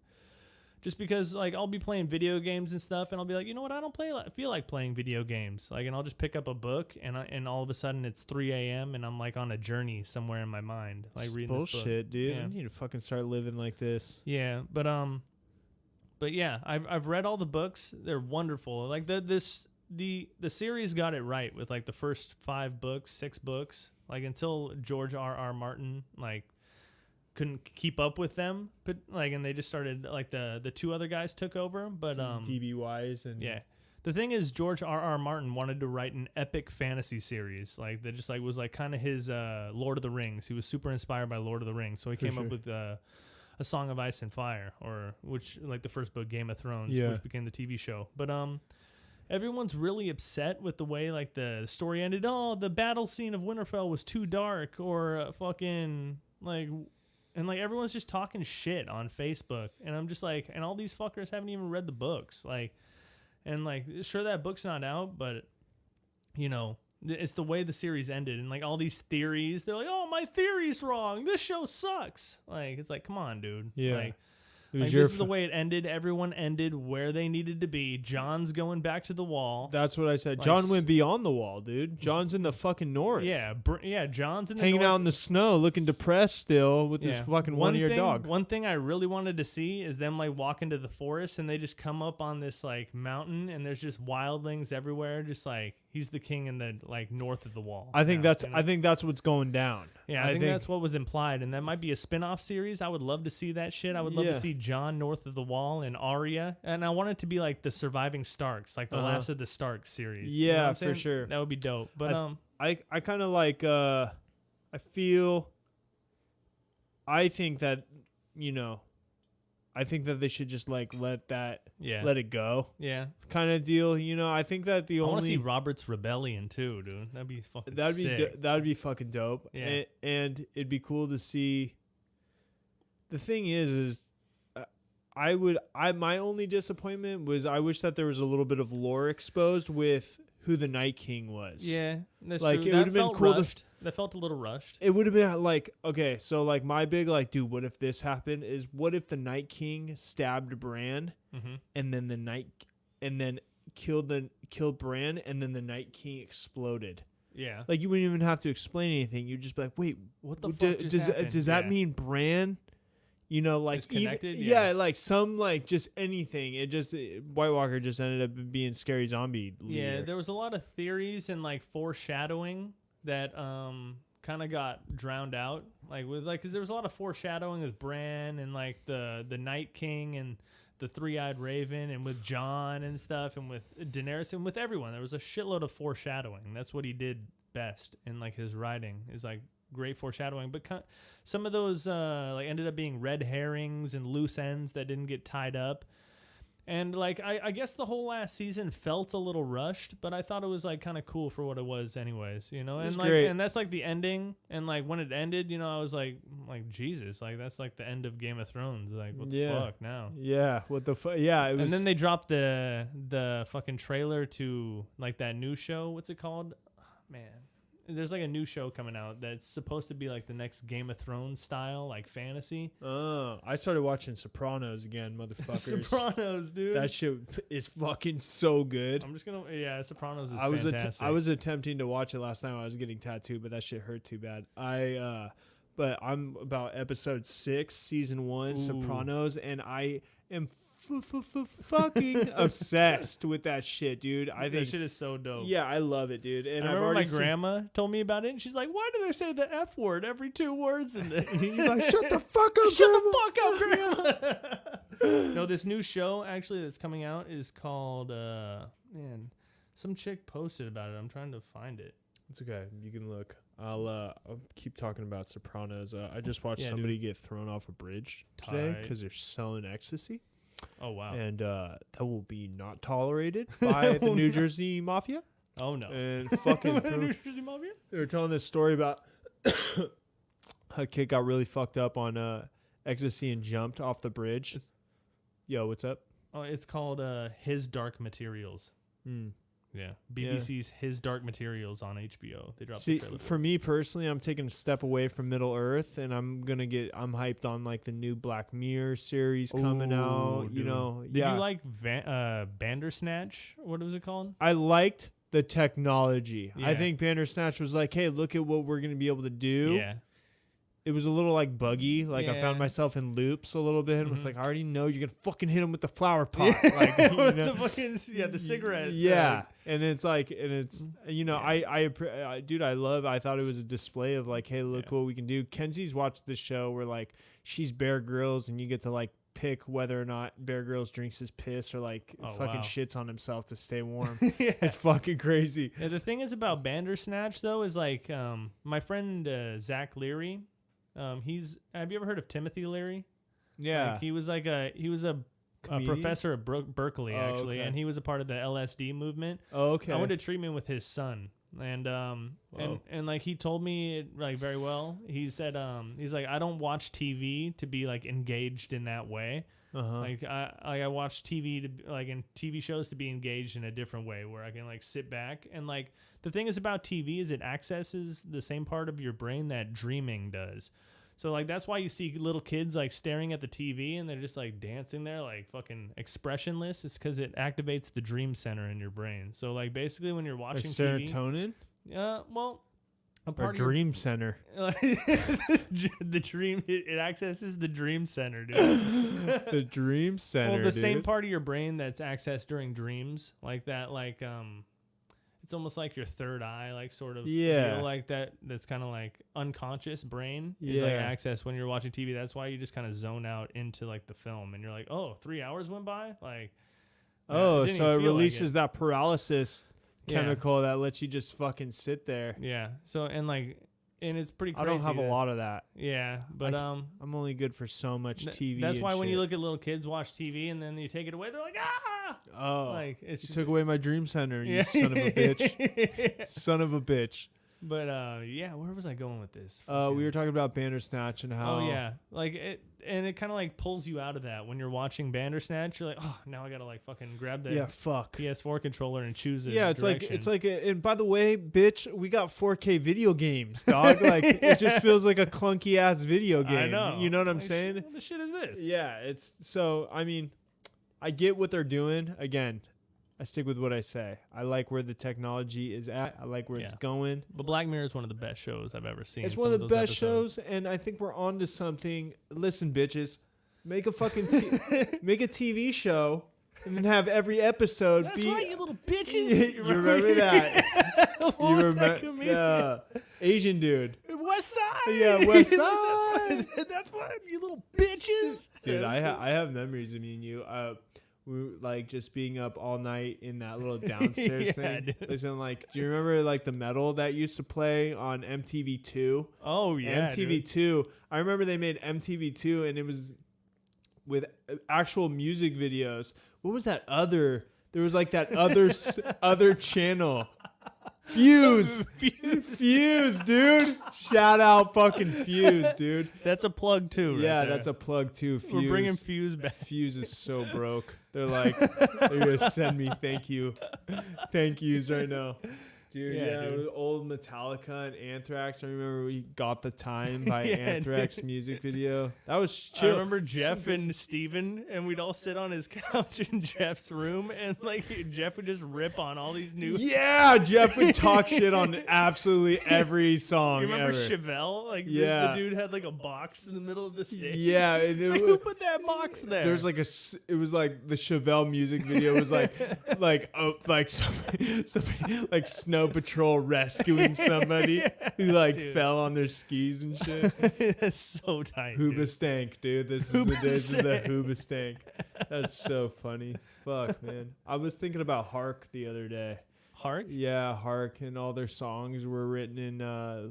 just because like I'll be playing video games and stuff, and I'll be like, you know what, I don't feel like playing video games. Like, and I'll just pick up a book, and all of a sudden it's 3 a.m. and I'm like on a journey somewhere in my mind, like reading this book. Bullshit, dude. Yeah. I need to fucking start living like this. Yeah, but yeah, I've read all the books. They're wonderful. Like the series got it right with like the first 6 books, like until George R.R. Martin like couldn't keep up with them, but like, and they just started like the 2 other guys took over. But DB Wise and the thing is, George R.R. Martin wanted to write an epic fantasy series, like that just like was like kind of his Lord of the Rings. He was super inspired by Lord of the Rings, so he came up with A Song of Ice and Fire, or which like the first book, Game of Thrones, which became the TV show. But everyone's really upset with the way like the story ended. Oh, the battle scene of Winterfell was too dark, or fucking like, and like everyone's just talking shit on Facebook, and I'm just like, and all these fuckers haven't even read the books, like, and like sure that book's not out, but you know. It's the way the series ended, and like all these theories, they're like, "Oh, my theory's wrong. This show sucks." Like, it's like, come on, dude. Yeah. Like, It was Like, your this is the way it ended. Everyone ended where they needed to be. John's going back to the wall. That's what I said. Like, John went beyond the wall, dude. John's in the fucking north. Yeah, John's in the hanging north. out in the snow, looking depressed still with his fucking one-ear dog. One thing I really wanted to see is them like walk into the forest and they just come up on this like mountain and there's just wildlings everywhere, just like he's the king in the like north of the wall. I think that's what's going down. Yeah, I think that's what was implied, and that might be a spin-off series. I would love to see that shit. I would love to see John north of the wall and Arya, and I want it to be like the surviving Starks, like the last of the Stark series. Yeah, you know what I'm for saying? sure. That would be dope. But I kind of like I think that I think that they should just like let it go. Yeah. Kind of deal. I think that I want to see Robert's Rebellion too, dude. That'd be fucking sick. That'd be fucking dope. Yeah. And it'd be cool to see. The thing is my only disappointment was I wish that there was a little bit of lore exposed with who the Night King was. Yeah, that's like true. It would have been cool. That felt a little rushed. It would have been like, okay, so like my big like, dude, what if this happened? Is what if the Night King stabbed Bran, and then killed Bran, and then the Night King exploded. Yeah, like you wouldn't even have to explain anything. You'd just be like, wait, what the fuck does that mean Bran? Like connected? Even, like some like just anything. White Walker just ended up being scary zombie leader. Yeah, there was a lot of theories and like foreshadowing that kind of got drowned out, because there was a lot of foreshadowing with Bran and like the Night King and the Three-Eyed Raven and with Jon and stuff and with Daenerys and with everyone. There was a shitload of foreshadowing. That's what he did best in like his writing, is like great foreshadowing. But some of those like ended up being red herrings and loose ends that didn't get tied up. And like I guess the whole last season felt a little rushed, but I thought it was like kind of cool for what it was anyways, And like great. And that's like the ending, and like when it ended, I was like Jesus, like that's like the end of Game of Thrones. Like what the fuck now? Yeah, what the fuck? Yeah, it was. And then they dropped the fucking trailer to like that new show. What's it called? Oh, man. There's like a new show coming out that's supposed to be like the next Game of Thrones style, like fantasy. Oh, I started watching Sopranos again, motherfuckers. Sopranos, dude. That shit is fucking so good. I'm just gonna, Sopranos is fantastic. I was attempting to watch it last time. I was getting tattooed, but that shit hurt too bad. But I'm about episode 6, season 1, Sopranos, and I am fucking obsessed with that shit, dude. I think that shit is so dope. Yeah, I love it, dude. And I remember my grandma told me about it, and she's like, "Why do they say the F word every 2 words?" And you're like, "Shut the fuck up, shut the fuck up, grandma." No, this new show actually that's coming out is called some chick posted about it. I'm trying to find it. It's okay. You can look. I'll keep talking about Sopranos. I just watched somebody get thrown off a bridge today because they're selling ecstasy. Oh, wow. And that will be not tolerated by the New Jersey Mafia. Oh, no. And fucking New Jersey Mafia? They were telling this story about a kid got really fucked up on ecstasy and jumped off the bridge. Yo, what's up? Oh, it's called His Dark Materials. Yeah, BBC's His Dark Materials on HBO. They dropped the trailer. For me personally, I'm taking a step away from Middle Earth, and I'm hyped on like the new Black Mirror series coming out. Dude. Did you like Bandersnatch? What was it called? I liked the technology. Yeah. I think Bandersnatch was like, hey, look at what we're gonna be able to do. Yeah. It was a little like buggy. Like I found myself in loops a little bit and was like, I already know you're gonna fucking hit him with the flower pot. Like, the fucking the cigarette. Yeah. And it's like, I thought it was a display of like, hey, look what we can do. Kenzie's watched this show where like she's Bear Grylls and you get to like pick whether or not Bear Grylls drinks his piss or like shits on himself to stay warm. It's fucking crazy. Yeah, the thing is about Bandersnatch though is like my friend Zach Leary. Have you ever heard of Timothy Leary? Yeah. Like he was a professor at Berkeley actually, and he was a part of the LSD movement. Oh, okay. I went to treatment with his son, and like he told me it, like very well. He said he's like, I don't watch TV to be like engaged in that way. Like I watch TV to like in TV shows to be engaged in a different way where I can like sit back and like the thing is about TV is it accesses the same part of your brain that dreaming does. So like that's why you see little kids like staring at the TV and they're just like dancing there like fucking expressionless. It's because it activates the dream center in your brain. So like basically when you're watching like TV, serotonin, well, a or part dream center. the dream it accesses the dream center, dude. The dream center. Well, the same part of your brain that's accessed during dreams, like that, like it's almost like your third eye, like sort of deal like that. That's kind of like unconscious brain is like accessed when you're watching TV. That's why you just kind of zone out into like the film, and you're like, oh, 3 hours went by, like. Oh, so it releases that paralysis chemical that lets you just fucking sit there. Yeah. So and it's pretty crazy. I don't have a lot of that. Yeah, but I'm only good for so much TV. That's why when shit. you look at little kids watch TV and then you take it away, they're like, ah! Oh, like it's you just, took away my dream center, you son of a bitch. Son of a bitch. But yeah, where was I going with this? We were talking about Bandersnatch and how. Oh yeah, like it, and it kind of like pulls you out of that when you're watching Bandersnatch. You're like, oh, now I gotta like fucking grab the PS4 controller and choose it. Yeah, it's like, and by the way, bitch, we got 4K video games, dog. Like it just feels like a clunky ass video game. I know. You know what I'm like, saying? What the shit is this? Yeah, it's so. I mean, I get what they're doing. Again, I stick with what I say. I like where the technology is at. I like where it's going. But Black Mirror is one of the best shows I've ever seen. It's one of the best shows, and I think we're on to something. Listen, bitches, make a fucking make a TV show, and then have every episode That's be. right, you little bitches. You remember that? What was that comedian? Asian dude. West Side. Yeah, West Side. That's what you little bitches. Dude, I have memories of me and you. We were like just being up all night in that little downstairs thing. Dude. Listen, like, do you remember like the metal that used to play on MTV2? Oh yeah, MTV2. I remember they made MTV2, and it was with actual music videos. What was that other? There was like that other channel. Fuse, dude. Shout out fucking Fuse, dude. That's a plug too. Yeah, right there. that's a plug too. Fuse. We're bringing Fuse back. Fuse is so broke. They're like, they're gonna send me thank yous right now. Dude, Yeah, it dude. was old Metallica and Anthrax. I remember we Got the Time by Anthrax dude. music video. That was chill. I remember Jeff and Steven, and we'd all sit on his couch in Jeff's room, and like Jeff would just rip on all these new. Yeah, Jeff would talk shit on absolutely every song. You remember ever. Chevelle? Like the dude had like a box in the middle of the stage. Yeah, and It's like, who put that box there? There's like it was like the Chevelle music video was like somebody like Snow Patrol rescuing somebody who like fell on their skis and shit. That's so tight. Hoobastank, dude. This is the days of the Hoobastank. That's so funny. Fuck, man. I was thinking about Hark the other day. Hark? Yeah, Hark, and all their songs were written in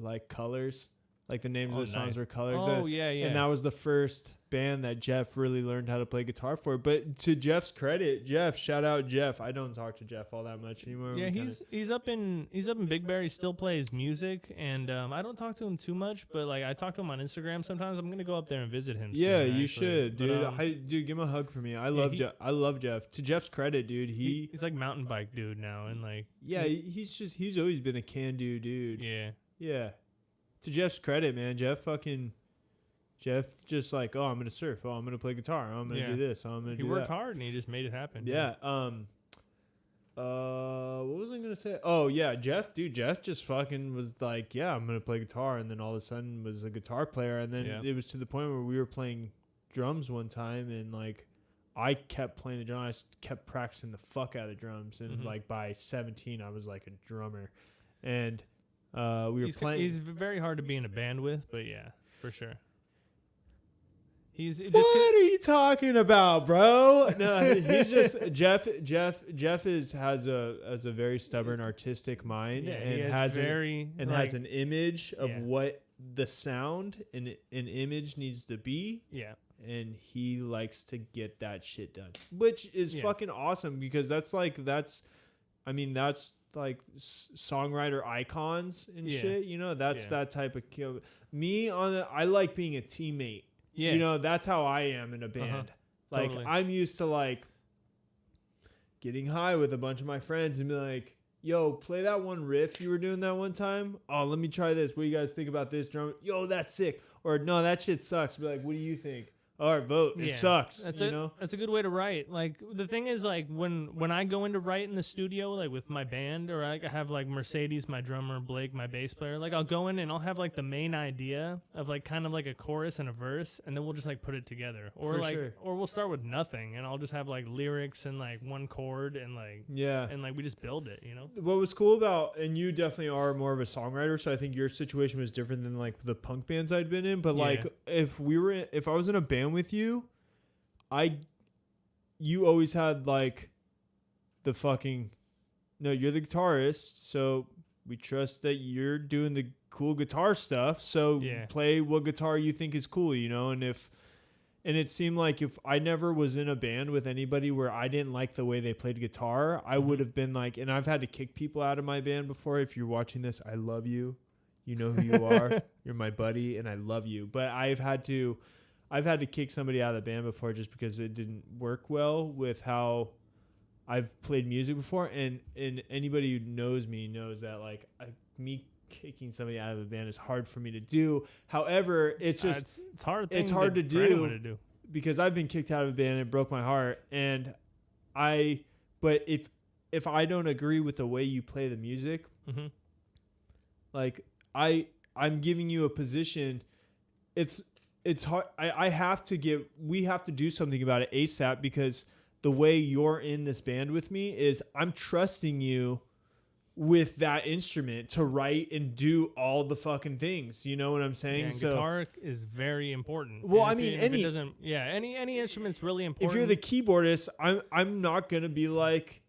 like colors. Like the names of the songs were colors. Oh, yeah. And that was the first band that Jeff really learned how to play guitar for. But to Jeff's credit, shout out Jeff. I don't talk to Jeff all that much anymore. Yeah, he's up in Big Bear. He still plays music, and I don't talk to him too much, but like I talk to him on Instagram sometimes. I'm gonna go up there and visit him. Yeah, soon, you actually. should, dude. But, Dude, give him a hug for me. I love Jeff. To Jeff's credit, dude, he's like mountain bike dude now, and like he's always been a can-do dude. Yeah. To Jeff's credit, man, Jeff just like, oh, I'm gonna surf. Oh, I'm gonna play guitar. Oh, I'm gonna do this. Oh, I'm gonna do that. He worked hard and he just made it happen. Yeah. What was I gonna say? Oh yeah, Jeff just fucking was like, yeah, I'm gonna play guitar, and then all of a sudden was a guitar player, and then it was to the point where we were playing drums one time, and like I kept playing the drums. I kept practicing the fuck out of the drums, and like by 17, I was like a drummer, and we were playing. He's very hard to be in a band with, but yeah, for sure. What are you talking about, bro? No, he's just Jeff has a very stubborn artistic mind, and has an image of what the sound and an image needs to be. Yeah. And he likes to get that shit done, which is fucking awesome, because that's like songwriter icons and shit. You know, that's that type of I like being a teammate. Yeah. You know, that's how I am in a band. Like totally. I'm used to like getting high with a bunch of my friends and be like, yo, play that one riff you were doing that one time. Oh, let me try this. What do you guys think about this drum? Yo, that's sick. or no, that shit sucks. Be like, what do you think? All right, vote. It sucks. That's That's a good way to write. Like the thing is, like when I go in to write in the studio, like with my band, or I have like Mercedes, my drummer, Blake, my bass player. Like I'll go in and I'll have like the main idea of like kind of like a chorus and a verse, and then we'll just like put it together. Or or we'll start with nothing, and I'll just have like lyrics and like one chord and like and like we just build it. What was cool about, and you definitely are more of a songwriter, so I think your situation was different than like the punk bands I'd been in. But like if I was in a band with you, you always had like the fucking, no, you're the guitarist, so we trust that you're doing the cool guitar stuff, so play what guitar you think is cool, and it seemed like if I never was in a band with anybody where I didn't like the way they played guitar, I would have been like, and I've had to kick people out of my band before. If you're watching this, I love you. You know who you are. You're my buddy, and I love you. But I've had to kick somebody out of the band before just because it didn't work well with how I've played music before. And anybody who knows me knows that like me kicking somebody out of the band is hard for me to do. However, it's just it's hard. It's hard to do because I've been kicked out of a band and it broke my heart. But if I don't agree with the way you play the music, like I'm giving you a position. It's hard. We have to do something about it ASAP, because the way you're in this band with me is I'm trusting you with that instrument to write and do all the fucking things. You know what I'm saying? Yeah, guitar is very important. Well, and I mean, any instrument's really important. If you're the keyboardist, I'm not gonna be like,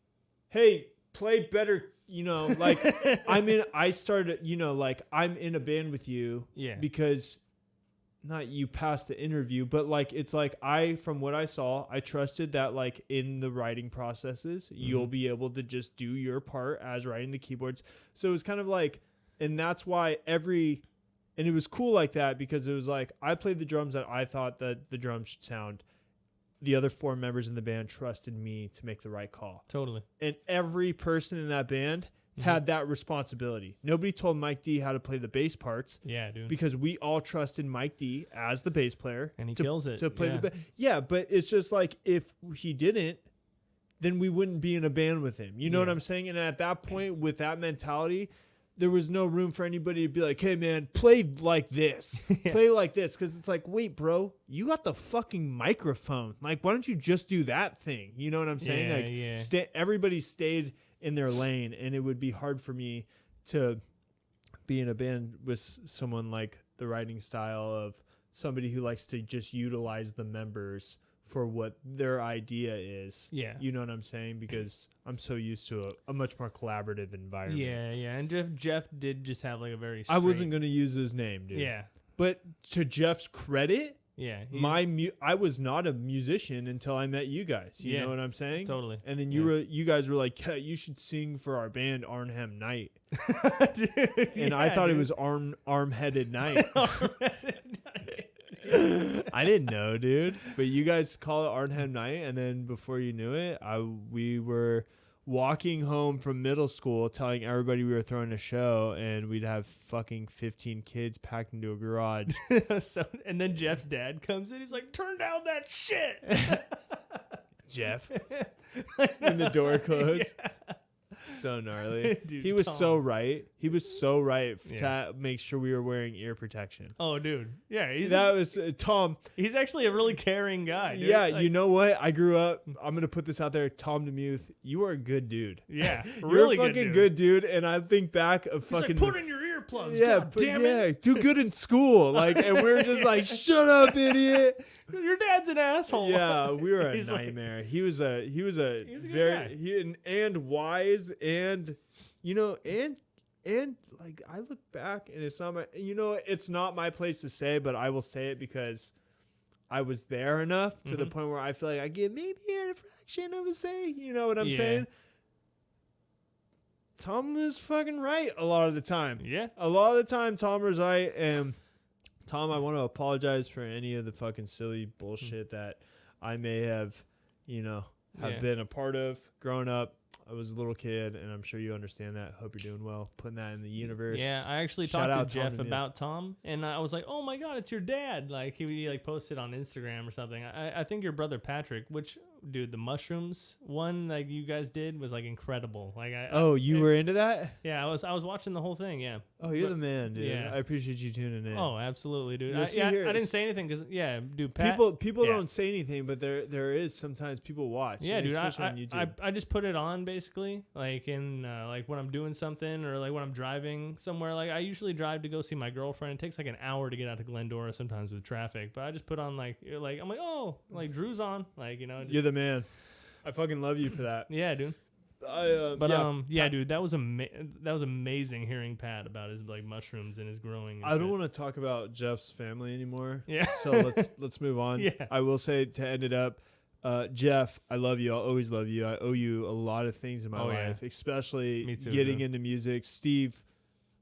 hey, play better. Like I'm in a band with you. Yeah. Because not you passed the interview, but like it's like from what I saw, I trusted that like in the writing processes, you'll be able to just do your part as writing the keyboards. So it was kind of like, and that's why and it was cool like that, because it was like I played the drums that I thought that the drums should sound. The other 4 members in the band trusted me to make the right call. Totally. And every person in that band had that responsibility. Nobody told Mike D how to play the bass parts. Yeah, dude. Because we all trusted Mike D as the bass player. And he kills it. To play the bass. Yeah, but it's just like if he didn't, then we wouldn't be in a band with him. You know what I'm saying? And at that point, with that mentality, there was no room for anybody to be like, hey, man, play like this. Play like this. Because it's like, wait, bro, you got the fucking microphone. Like, why don't you just do that thing? You know what I'm saying? Everybody stayed in their lane, and it would be hard for me to be in a band with someone like the writing style of somebody who likes to just utilize the members for what their idea is. Yeah. You know what I'm saying? Because I'm so used to a much more collaborative environment. Yeah. And Jeff did just have like a very I wasn't going to use his name, dude. Yeah. But to Jeff's credit, I was not a musician until I met you guys. You know what I'm saying? Totally. And then you guys were like, yeah, you should sing for our band Arnhem Night. Dude, and I thought it was Arm-Headed Night. Arm-Headed Night. I didn't know, dude. But you guys call it Arnhem Night, and then before you knew it, we were walking home from middle school telling everybody we were throwing a show, and we'd have fucking 15 kids packed into a garage. And then Jeff's dad comes in. He's like, turn down that shit. Jeff. And the door closed. Yeah. So gnarly. Dude, he was Tom. So right. He was so right to make sure we were wearing ear protection. Oh, dude. Yeah. Tom. He's actually a really caring guy, dude. Yeah. Like, you know what? I grew up. I'm going to put this out there. Tom DeMuth, you are a good dude. Yeah. Really You're a fucking good dude. And I think back of fucking. Like, put in your earplugs. Yeah. God damn it. Yeah. Do good in school. Like, and we're just like, shut up, idiot. Your dad's an asshole. Yeah, we were a nightmare. Like, he was a very and wise, and and like I look back and it's not it's not my place to say, but I will say it because I was there enough to the point where I feel like I get maybe a fraction of a say. You know what I'm saying? Tom was fucking right a lot of the time. Yeah, a lot of the time Tom was right, and. Tom, I want to apologize for any of the fucking silly bullshit that I may have, been a part of growing up. I was a little kid, and I'm sure you understand that. Hope you're doing well. Putting that in the universe. Yeah, I actually Shout talked out to Tom Jeff and about Tom, and I was like, "Oh my God, it's your dad!" Like he like posted on Instagram or something. I think your brother Patrick, which dude, the mushrooms one like you guys did was like incredible. Like you were into that? Yeah, I was watching the whole thing. Yeah. Oh, you're the man, dude. Yeah. I appreciate you tuning in. Oh, absolutely, dude. You'll see here, I didn't say anything because dude, Pat, people yeah. don't say anything, but there is sometimes people watch. Yeah, dude. especially on YouTube. I just put it on basically, like in like when I'm doing something or like when I'm driving somewhere. Like I usually drive to go see my girlfriend. It takes like an hour to get out to Glendora sometimes with traffic. But I just put on like I'm like, oh, like Drew's on, like You're the man. I fucking love you for that. Yeah, dude. Dude, that was amazing hearing Pat about his like mushrooms and his growing. And I don't want to talk about Jeff's family anymore. Yeah. So let's move on. Yeah. I will say to end it up, Jeff, I love you. I'll always love you. I owe you a lot of things in my life, especially Me too, getting dude. into music. Steve,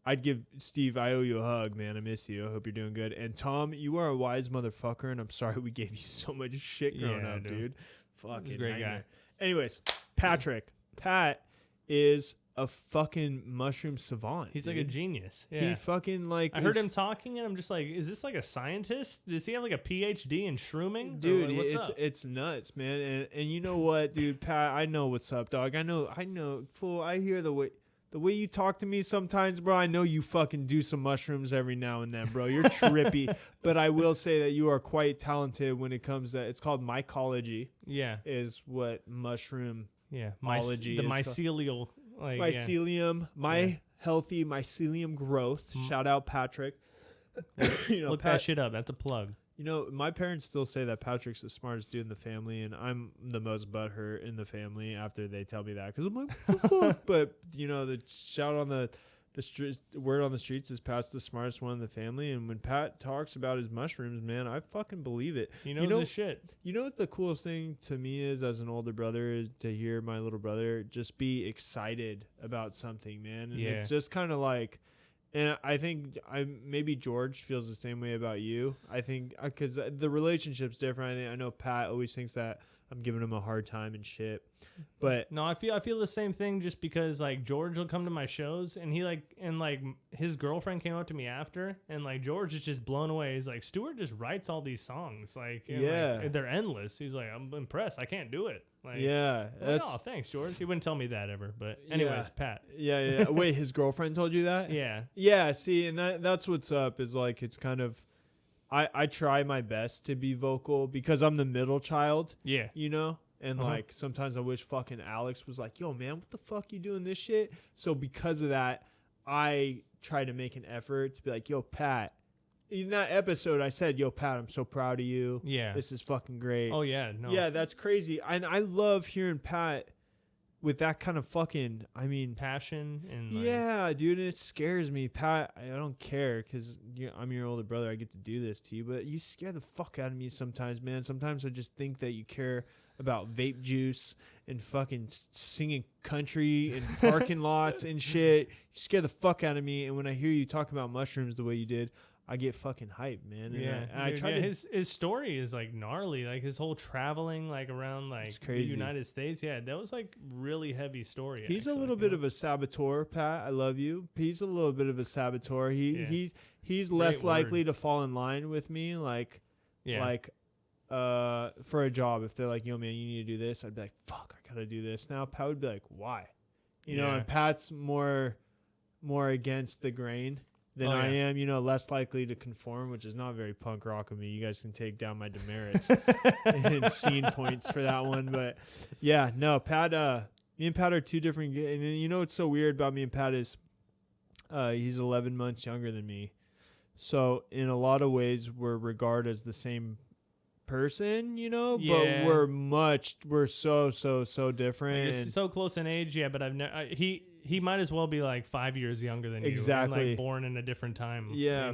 I owe you a hug, man. I miss you. I hope you're doing good. And Tom, you are a wise motherfucker, and I'm sorry we gave you so much shit growing up, dude. Fucking great nightmare. guy. Anyways, Patrick. Pat is a fucking mushroom savant. He's dude. like a genius. Yeah. He fucking like. I heard him talking, and I'm just like, is this like a scientist? Does he have like a PhD in shrooming? Dude, like, what's up? it's nuts, man. And you know what, dude, Pat? I know what's up, dog. I know, fool. I hear the way you talk to me sometimes, bro. I know you fucking do some mushrooms every now and then, bro. You're trippy, but I will say that you are quite talented when it comes to. It's called mycology. Yeah. Is what mushroom. Yeah, the mycelial, like mycelium, healthy mycelium growth. Shout out Patrick. Look that shit up. That's a plug. My parents still say that Patrick's the smartest dude in the family, and I'm the most butthurt in the family after they tell me that because I'm like, what the fuck? But the shout on the word on the streets is Pat's the smartest one in the family, and when Pat talks about his mushrooms, man, I fucking believe it. He knows his shit. You know what the coolest thing to me is as an older brother is to hear my little brother just be excited about something, man. And it's just kind of like, and I think maybe George feels the same way about you. I think because the relationship's different. I know Pat always thinks that I'm giving him a hard time and shit. But no, I feel the same thing just because like George will come to my shows and he like his girlfriend came up to me after and like George is just blown away. He's like, Stewart just writes all these songs like they're endless. He's like, I'm impressed. I can't do it. Like, like, oh, thanks, George. He wouldn't tell me that ever. But anyways, Pat. Yeah. Wait, his girlfriend told you that? Yeah. Yeah. See, and that's what's up. Is like it's kind of. I try my best to be vocal because I'm the middle child. Yeah. And like sometimes I wish fucking Alex was like, yo, man, what the fuck you doing this shit? So because of that, I try to make an effort to be like, yo, Pat. In that episode, I said, yo, Pat, I'm so proud of you. Yeah. This is fucking great. Oh, yeah. No. Yeah, that's crazy. And I love hearing Pat with that kind of fucking, passion. And yeah, dude, and it scares me. Pat, I don't care because I'm your older brother. I get to do this to you, but you scare the fuck out of me sometimes, man. Sometimes I just think that you care about vape juice and fucking singing country in parking lots and shit. You scare the fuck out of me. And when I hear you talk about mushrooms the way you did, I get fucking hyped, man. And I try to. His story is like gnarly. Like his whole traveling like around like the United States. Yeah, that was like really heavy story. He's a little bit of a saboteur, Pat. I love you. He's a little bit of a saboteur. He's less likely to fall in line with me. For a job, if they're like, yo, man, you need to do this, I'd be like, fuck, I gotta do this now. Pat would be like, why? And Pat's more against the grain than I am, less likely to conform, which is not very punk rock of me. You guys can take down my demerits and scene points for that one. But yeah, no, Pat, me and Pat are two different. And what's so weird about me and Pat is he's 11 months younger than me. So in a lot of ways, we're regarded as the same person, but we're so different. Like so close in age, but I've never he might as well be like 5 years younger than you, and like born in a different time.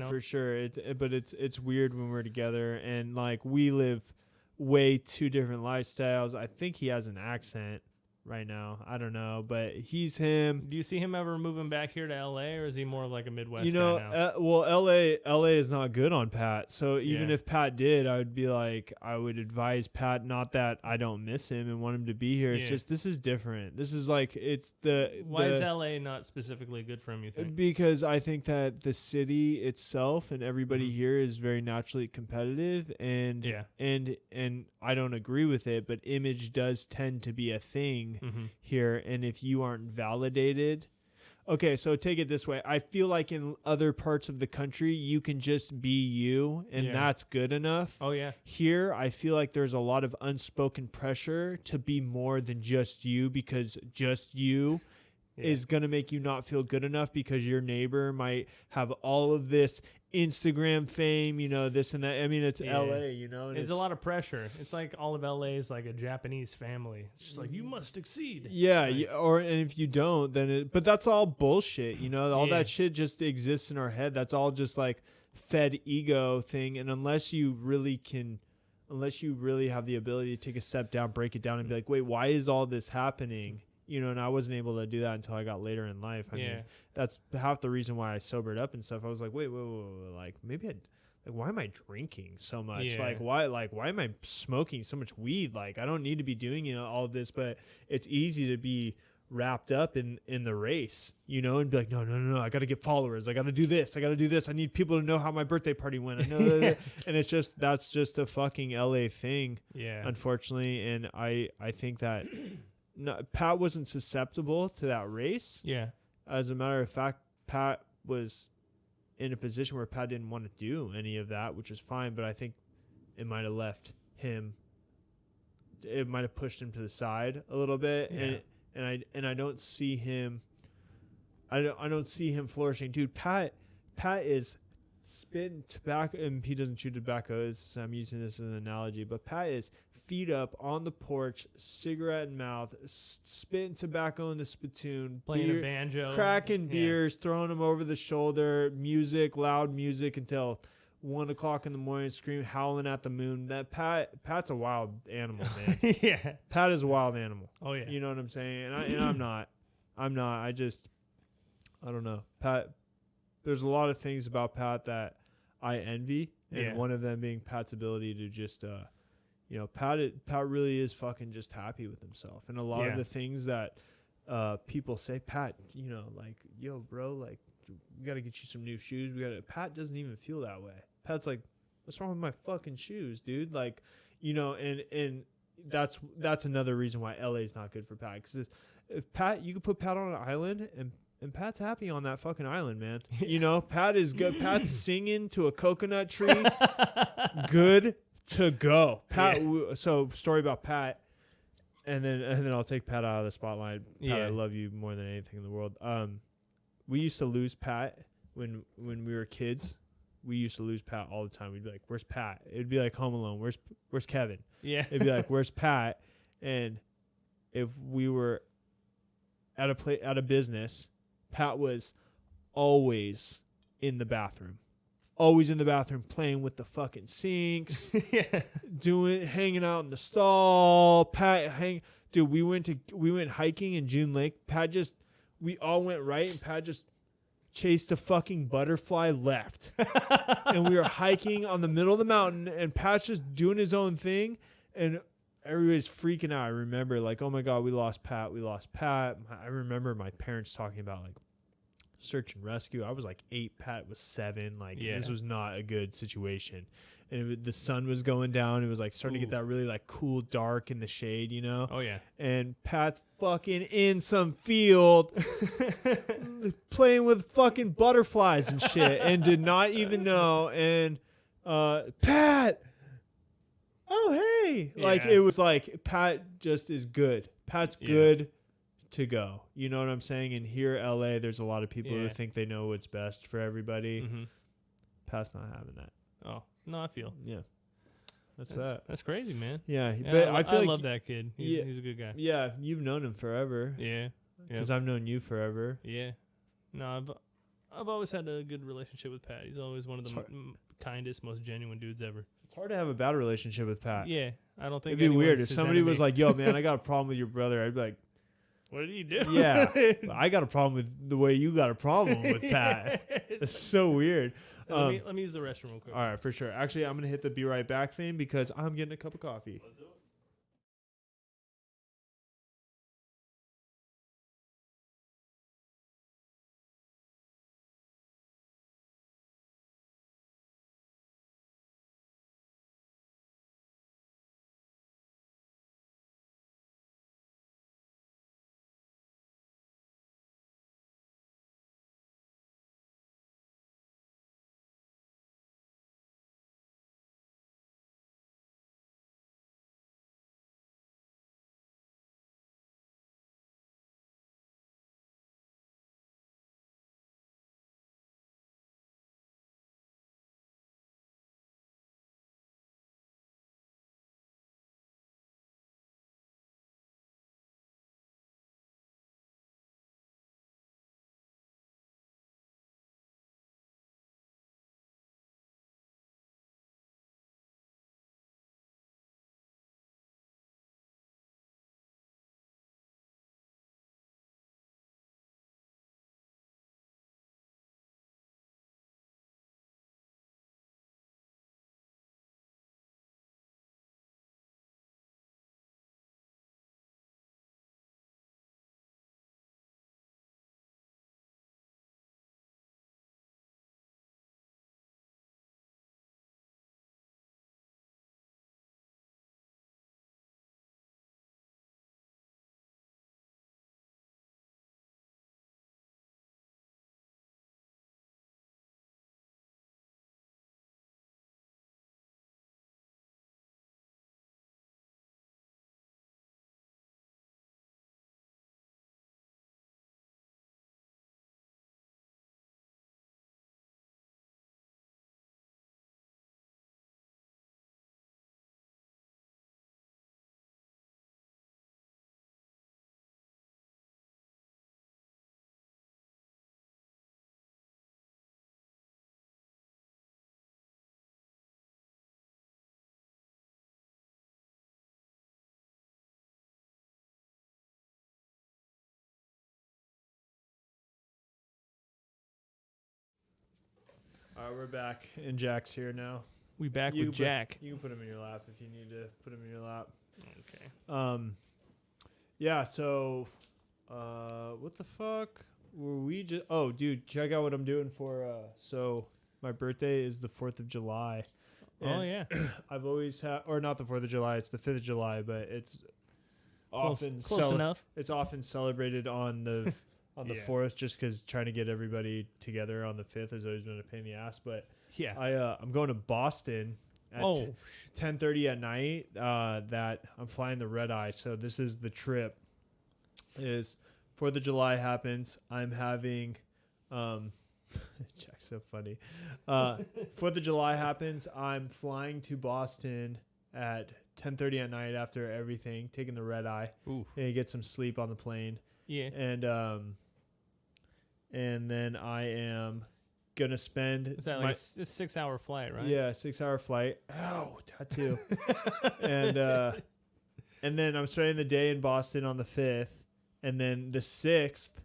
For sure. It's weird when we're together and like we live way two different lifestyles. I think he has an accent right now. I don't know, but he's him. Do you see him ever moving back here to LA, or is he more of like a Midwest You know, guy now? well, LA is not good on Pat. So even if Pat did, I would be like, I would advise Pat, not that I don't miss him and want him to be here. It's just, this is different. This is like, it's Why is LA not specifically good for him, you think? Because I think that the city itself and everybody here is very naturally competitive, and I don't agree with it, but image does tend to be a thing here. And if you aren't validated, okay, so take it this way. I feel like in other parts of the country, you can just be you, and that's good enough. Oh, yeah. Here, I feel like there's a lot of unspoken pressure to be more than just you, because just you is going to make you not feel good enough, because your neighbor might have all of this Instagram fame, you know, this and that. I mean, it's LA, you know. And it's a lot of pressure. It's like all of LA is like a Japanese family. It's just like, you must exceed. Yeah, and if you don't, then but that's all bullshit, you know. All that shit just exists in our head. That's all just like fed ego thing. And unless you really have the ability to take a step down, break it down, and be like, wait, why is all this happening? You know, and I wasn't able to do that until I got later in life. I mean, that's half the reason why I sobered up and stuff. I was like, wait, like maybe why am I drinking so much? Like why am I smoking so much weed? Like, I don't need to be doing all of this, but it's easy to be wrapped up in the race, you know, and be like, no, I got to get followers. I got to do this. I need people to know how my birthday party went. I know, and it's just, that's just a fucking LA thing. Yeah. Unfortunately. And I think that no, Pat wasn't susceptible to that race. Yeah. As a matter of fact, Pat was in a position where Pat didn't want to do any of that, which is fine. But I think it might have left him. It might have pushed him to the side a little bit, and I don't see him. I don't see him flourishing, dude. Pat is spitting tobacco, and he doesn't chew tobacco. I'm using this as an analogy, but Pat is feet up on the porch, cigarette in mouth, spitting tobacco in the spittoon, playing a banjo, cracking beers, throwing them over the shoulder, loud music until 1 o'clock in the morning, screaming, howling at the moon. That Pat's a wild animal, man. Yeah, Pat is a wild animal. Oh yeah, you know what I'm saying? And I'm not. I don't know, Pat. There's a lot of things about Pat that I envy, and one of them being Pat's ability to just, Pat really is fucking just happy with himself. And a lot of the things that people say, Pat, like, yo, bro, like, we got to get you some new shoes. Pat doesn't even feel that way. Pat's like, what's wrong with my fucking shoes, dude? Like, and that's another reason why LA is not good for Pat. Because if Pat, you could put Pat on an island and Pat's happy on that fucking island, man. Pat is good. Pat's singing to a coconut tree. Good to go. Pat. So story about Pat, and then I'll take Pat out of the spotlight. Pat, I love you more than anything in the world. We used to lose Pat when we were kids. We used to lose Pat all the time. We'd be like, "Where's Pat?" It'd be like Home Alone. Where's Kevin? Yeah. It'd be like, "Where's Pat?" And if we were at a business, Pat was always in the bathroom. Always in the bathroom playing with the fucking sinks. Hanging out in the stall. Dude, we went hiking in June Lake. We all went right, and Pat just chased a fucking butterfly left. And we were hiking on the middle of the mountain, and Pat's just doing his own thing, and everybody's freaking out. I remember, like, oh my God, we lost Pat. I remember my parents talking about, like, search and rescue. I was like 8, Pat was 7. Like, this was not a good situation. And the sun was going down. It was like starting to get that really like cool dark in the shade, Oh yeah. And Pat's fucking in some field playing with fucking butterflies and shit, and did not even know. And Pat, oh hey, like it was like Pat just is good. Pat's good to go. You know what I'm saying? And here, LA, there's a lot of people who think they know what's best for everybody. Mm-hmm. Pat's not having that. Oh no, I feel. Yeah, that's crazy, man. Yeah, but I love that kid. He's a good guy. Yeah, you've known him forever. Yeah, because I've known you forever. Yeah, no, I've always had a good relationship with Pat. He's always one of the kindest, most genuine dudes ever. It's hard to have a bad relationship with Pat. Yeah, I don't think it'd be weird if somebody was like, "Yo, man, I got a problem with your brother." I'd be like, What did he do? Yeah, I got a problem with the way you got a problem with Pat. It's so weird. Let me use the restroom real quick. All right, for sure. Actually, I'm gonna hit the be right back thing because I'm getting a cup of coffee. Let's do it. All right, we're back, and Jack's here now. We back You with can put- Jack. You can put him in your lap if you need to put him in your lap. Okay. Yeah. So, what the fuck were we just? Oh, dude, check out what I'm doing for. So my birthday is the 4th of July. Oh and yeah. I've always had, or not the 4th of July. It's the 5th of July, but it's often Close enough. It's often celebrated on the on the Yeah. 4th, just because trying to get everybody together on the 5th has always been a pain in the ass. But Yeah. I'm going to Boston at 10:30 at night. That I'm flying the red eye. So this is the trip. Is 4th of July happens. I'm having, Jack's so funny. 4th of July happens. I'm flying to Boston at 10:30 at night after everything, taking the red eye. Oof. And get some sleep on the plane. Yeah. And then I am gonna spend. Is that like a 6-hour flight, right? Yeah, 6-hour flight. Ow, tattoo. and then I'm starting the day in Boston on the 5th, and then the 6th,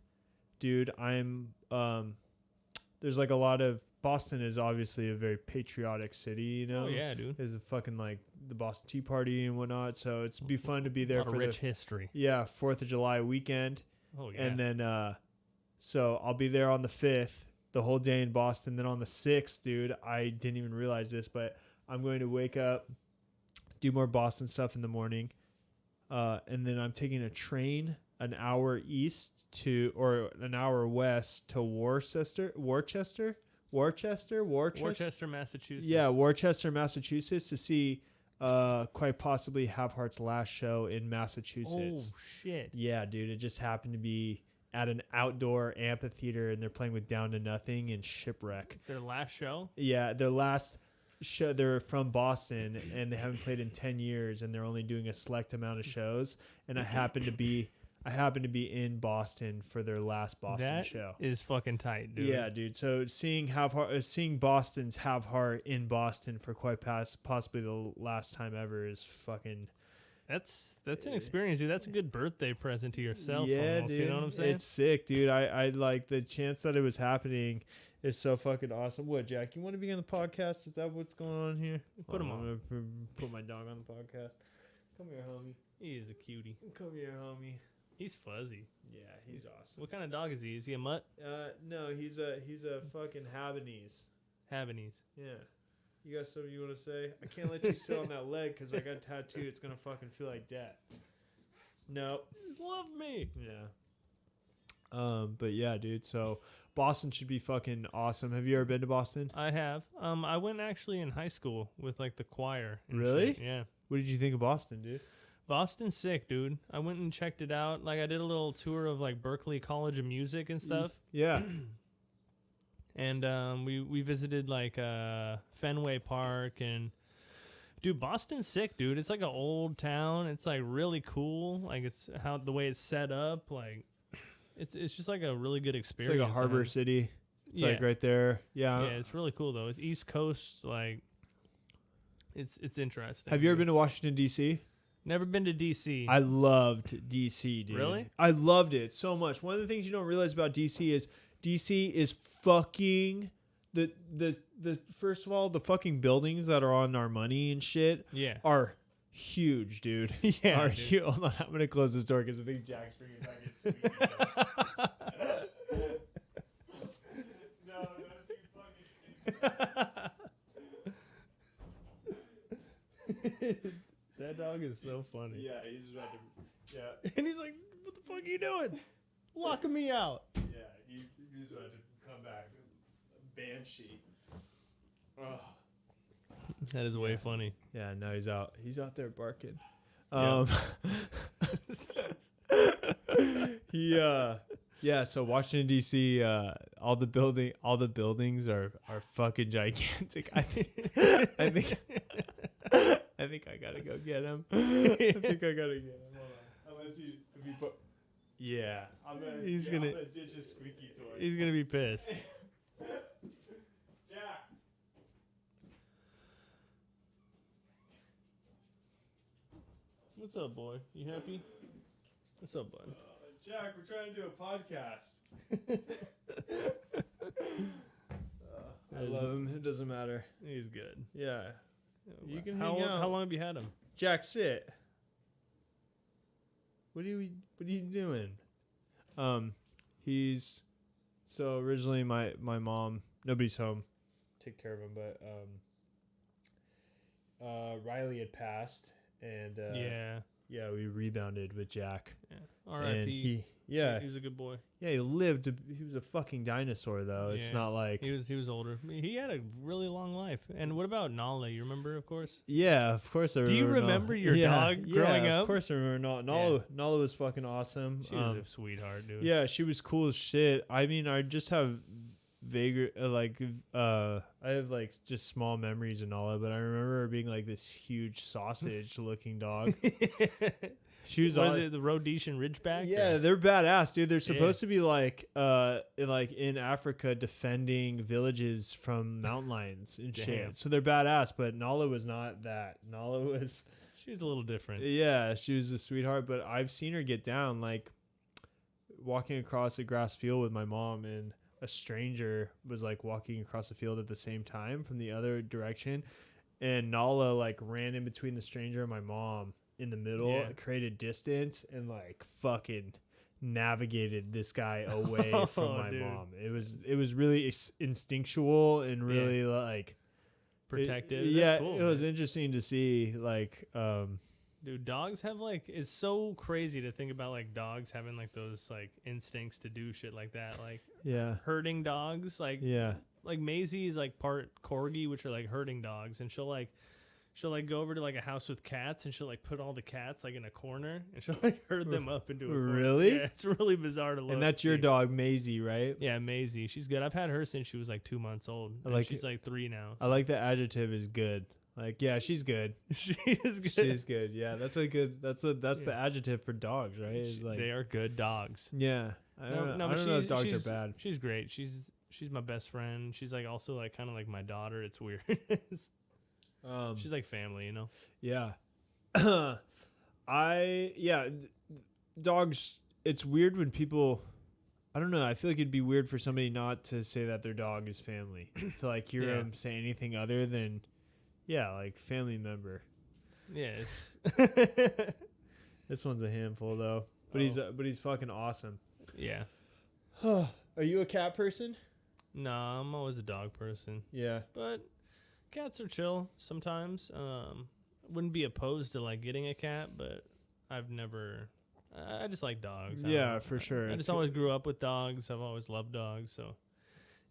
dude. I'm there's like a lot of Boston is obviously a very patriotic city, you know. Oh yeah, dude. There's a fucking like the Boston Tea Party and whatnot, so it's be fun to be there for rich history. Yeah, 4th of July weekend. Oh yeah. And then so I'll be there on the 5th, the whole day in Boston. Then on the 6th, dude, I didn't even realize this, but I'm going to wake up, do more Boston stuff in the morning, and then I'm taking a train an hour east to, or an hour west to Worcester, Massachusetts. Yeah, Worcester, Massachusetts, to see quite possibly Have Heart's last show in Massachusetts. Oh shit. Yeah, dude, it just happened to be at an outdoor amphitheater, and they're playing with Down to Nothing and Shipwreck. Their last show? Yeah, their last show. They're from Boston, and they haven't played in 10 years, and they're only doing a select amount of shows. And I happen to be in Boston for their last Boston show. That is fucking tight, dude. Yeah, dude. So seeing Boston's Have Heart in Boston for quite possibly the last time ever is fucking. That's an experience, dude. That's a good birthday present to yourself. Yeah, almost, dude. You know what I'm saying? It's sick, dude. I like the chance that it was happening is so fucking awesome. What, Jack? You want to be on the podcast? Is that what's going on here? Put him on. I'm gonna put my dog on the podcast. Come here, homie. He is a cutie. Come here, homie. He's fuzzy. Yeah, he's awesome. What kind of dog is he? Is he a mutt? No, he's a fucking Havanese. Havanese. Yeah. You got something you want to say? I can't let you sit on that leg because I got a tattoo. It's gonna fucking feel like that. Nope. Just love me. Yeah. But yeah, dude. So Boston should be fucking awesome. Have you ever been to Boston? I have. I went actually in high school with like the choir. And Really? shit. Yeah. What did you think of Boston, dude? Boston's sick, dude. I went and checked it out. Like I did a little tour of like Berklee College of Music and stuff. Yeah. And we visited like Fenway Park and dude, Boston's sick, dude. It's like an old town. It's like really cool. Like it's how the way it's set up. Like it's just like a really good experience. It's like a harbor city. It's like right there. Yeah. Yeah, it's really cool though. It's East Coast. Like it's interesting. Have you ever been to Washington D.C.? Never been to DC. I loved D.C., dude. Really? I loved it so much. One of the things you don't realize about D.C. is fucking the first of all, the fucking buildings that are on our money and shit are huge, dude. Yeah. Huge. Hold on, I'm gonna close this door because I think Jack's bringing back his sweet. No, don't you fucking. That dog is so funny. Yeah, he's about to. Yeah, And he's like, what the fuck are you doing? Locking me out. yeah, he's about to come back. Banshee. Oh. That is way funny. Yeah, no, he's out. He's out there barking. Yeah. Yeah. So Washington D.C. All the buildings are fucking gigantic. I think I gotta go get him. I think I gotta get him. Hold on. Unless if you put. Yeah, I'm gonna ditch a squeaky toy. He's gonna be pissed. Jack. What's up, boy? You happy? What's up, bud? Jack, we're trying to do a podcast. I love him. It doesn't matter. He's good. Yeah. You can how hang out. How long have you had him? Jack, sit. What are you doing? He's so originally my mom, nobody's home, take care of him, but Riley had passed and we rebounded with Jack. Yeah. R.I.P. He was a good boy. Yeah, he lived. He was a fucking dinosaur, though. It's not like he was older. He had a really long life. And what about Nala? You remember, of course. Yeah, of course. I remember. Do you remember your dog growing up? Of course, I remember Nala. Nala was fucking awesome. She was a sweetheart, dude. Yeah, she was cool as shit. I mean, I just have vague I have like just small memories of Nala, but I remember her being like this huge sausage-looking dog. She was What is it, the Rhodesian Ridgeback? Yeah, they're badass, dude. They're supposed to be like in Africa defending villages from mountain lions and shit. So they're badass, but Nala was not that. Nala was She was a little different. Yeah, she was a sweetheart, but I've seen her get down, like walking across a grass field with my mom, and a stranger was like walking across the field at the same time from the other direction, and Nala like ran in between the stranger and my mom in the middle, created distance, and like fucking navigated this guy away from my mom. It was really instinctual and really like protective. That's cool, it was interesting to see. Like, dude, dogs have like, it's so crazy to think about like dogs having like those like instincts to do shit like that. Like, herding dogs. Like Maisie is like part corgi, which are like herding dogs, and she'll go over to like a house with cats, and she'll like put all the cats like in a corner, and she'll like herd them up into a corner. Really? Yeah, it's really bizarre to look. And that's your dog Maisie, right? Yeah, Maisie. She's good. I've had her since she was like 2 months old. She's like 3 now. I like the adjective is good. Like, yeah, she's good. She is good. She's good. Yeah, that's a good. That's the adjective for dogs, right? It's like, they are good dogs. Yeah. I don't know if dogs are bad. She's great. She's my best friend. She's like also like kind of like my daughter. It's weird. She's like family, you know? Yeah. Dogs. It's weird when people. I don't know. I feel like it'd be weird for somebody not to say that their dog is family. To like hear them say anything other than, like family member. Yeah. This one's a handful though, but he's fucking awesome. Yeah. Are you a cat person? No, I'm always a dog person. Yeah. But cats are chill sometimes. Wouldn't be opposed to like getting a cat, but I've never. I just like dogs. Yeah, for sure. I just always grew up with dogs. I've always loved dogs. So